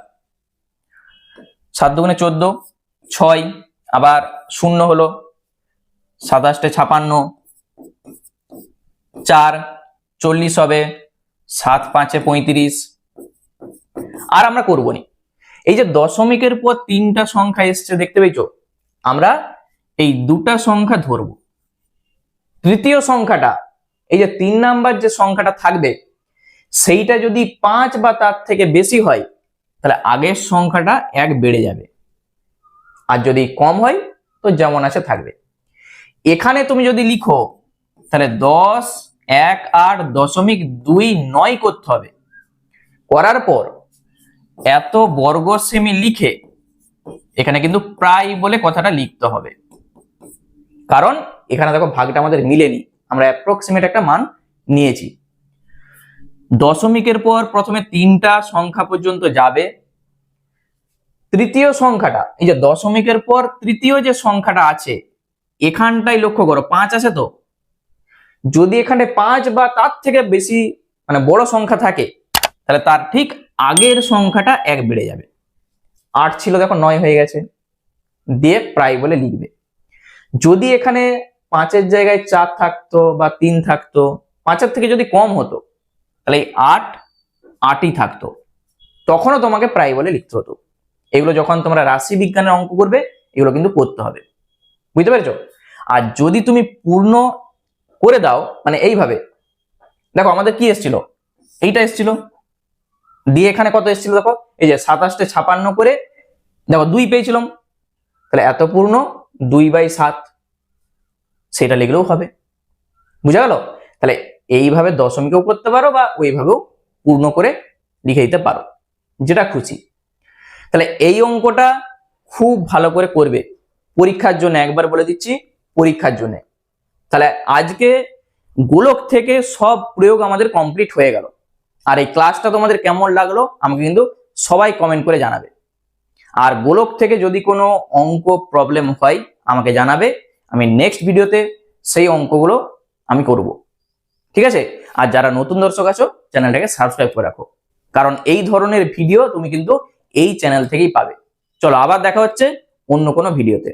S1: 7 দুগুণে 14, 6 আবার 0 হলো, 7 8 56, 4 40 হবে, 7 5 35। আর আমরা করবো নি। এই যে দশমিকের পর 3টা সংখ্যা এসছে দেখতে পেয়েছো, আমরা এই 2টা সংখ্যা ধরবো। তৃতীয় সংখ্যাটা, এই যে 3 নাম্বার যে সংখ্যাটা থাকবে, সেইটা যদি 5 বা তার থেকে বেশি হয় তাহলে আগের সংখ্যাটা 1 বেড়ে যাবে, আর যদি কম হয় তো যেমন আছে থাকবে। এখানে তুমি যদি লিখো তাহলে 10 1 8 দশমিক 2 9 করতে হবে। করার পর এত বর্গ সেমি লিখে এখানে কিন্তু প্রায় বলে কথাটা লিখতে হবে, কারণ এখানে দেখো ভাগটা আমাদের মিলেনি, আমরা অ্যাপ্রক্সিমেট একটা মান নিয়েছি। দশমিকের পর প্রথমে 3টা সংখ্যা পর্যন্ত যাবে। তৃতীয় সংখ্যাটা, এই যে দশমিকের পর তৃতীয় যে সংখ্যাটা আছে এখানটাই লক্ষ্য করো, 5 আছে তো, যদি এখানে 5 বা তার থেকে বেশি মানে বড় সংখ্যা থাকে তাহলে তার ঠিক আগের সংখ্যাটা 1 বেড়ে যাবে। 8 ছিল দেখো 9 হয়ে গেছে, দিয়ে প্রায় বলে লিখবে। যদি এখানে 5-এর জায়গায় 4 থাকতো বা 3 থাকতো, 5-এর থেকে যদি কম হতো তাহলে 8 8ই থাকতো, তখনও তোমাকে প্রায় বলে লিখতে হতো। এগুলো যখন তোমরা রাশি বিজ্ঞানের অঙ্ক করবে এগুলো কিন্তু করতে হবে, বুঝতে পেরেছো? আর যদি তুমি পূর্ণ করে দাও মানে এইভাবে, দেখো আমাদের কি এসেছিল, এইটা এসেছিল, দিয়ে এখানে কত এসেছিল দেখো, এই যে 27 56 করে দেখো 2 পেয়েছিলাম, তাহলে এত পূর্ণ 2/7, সেটা লিখলেও হবে। বুঝা গেল? তাহলে এইভাবে দশমিকেও করতে পারো বা ওইভাবেও পূর্ণ করে লিখে দিতে পারো, যেটা খুশি। তাহলে এই অঙ্কটা খুব ভালো করে করবে পরীক্ষার জন্য, একবার বলে দিচ্ছি পরীক্ষার জন্য। তাহলে আজকে গোলক থেকে সব প্রয়োগ আমাদের কমপ্লিট হয়ে গেল। আর এই ক্লাসটা তোমাদের কেমন লাগলো আমাকে কিন্তু সবাই কমেন্ট করে জানাবে। আর গোলক থেকে যদি কোনো অঙ্ক প্রবলেম হয় আমাকে জানাবে, আমি নেক্সট ভিডিওতে সেই অঙ্কগুলো আমি করব, ঠিক আছে? আর যারা নতুন দর্শক আছো চ্যানেলটাকে সাবস্ক্রাইব করে রাখো, কারণ এই ধরনের ভিডিও তুমি কিন্তু এই চ্যানেল থেকেই পাবে। চলো আবার দেখা হচ্ছে অন্য কোনো ভিডিওতে।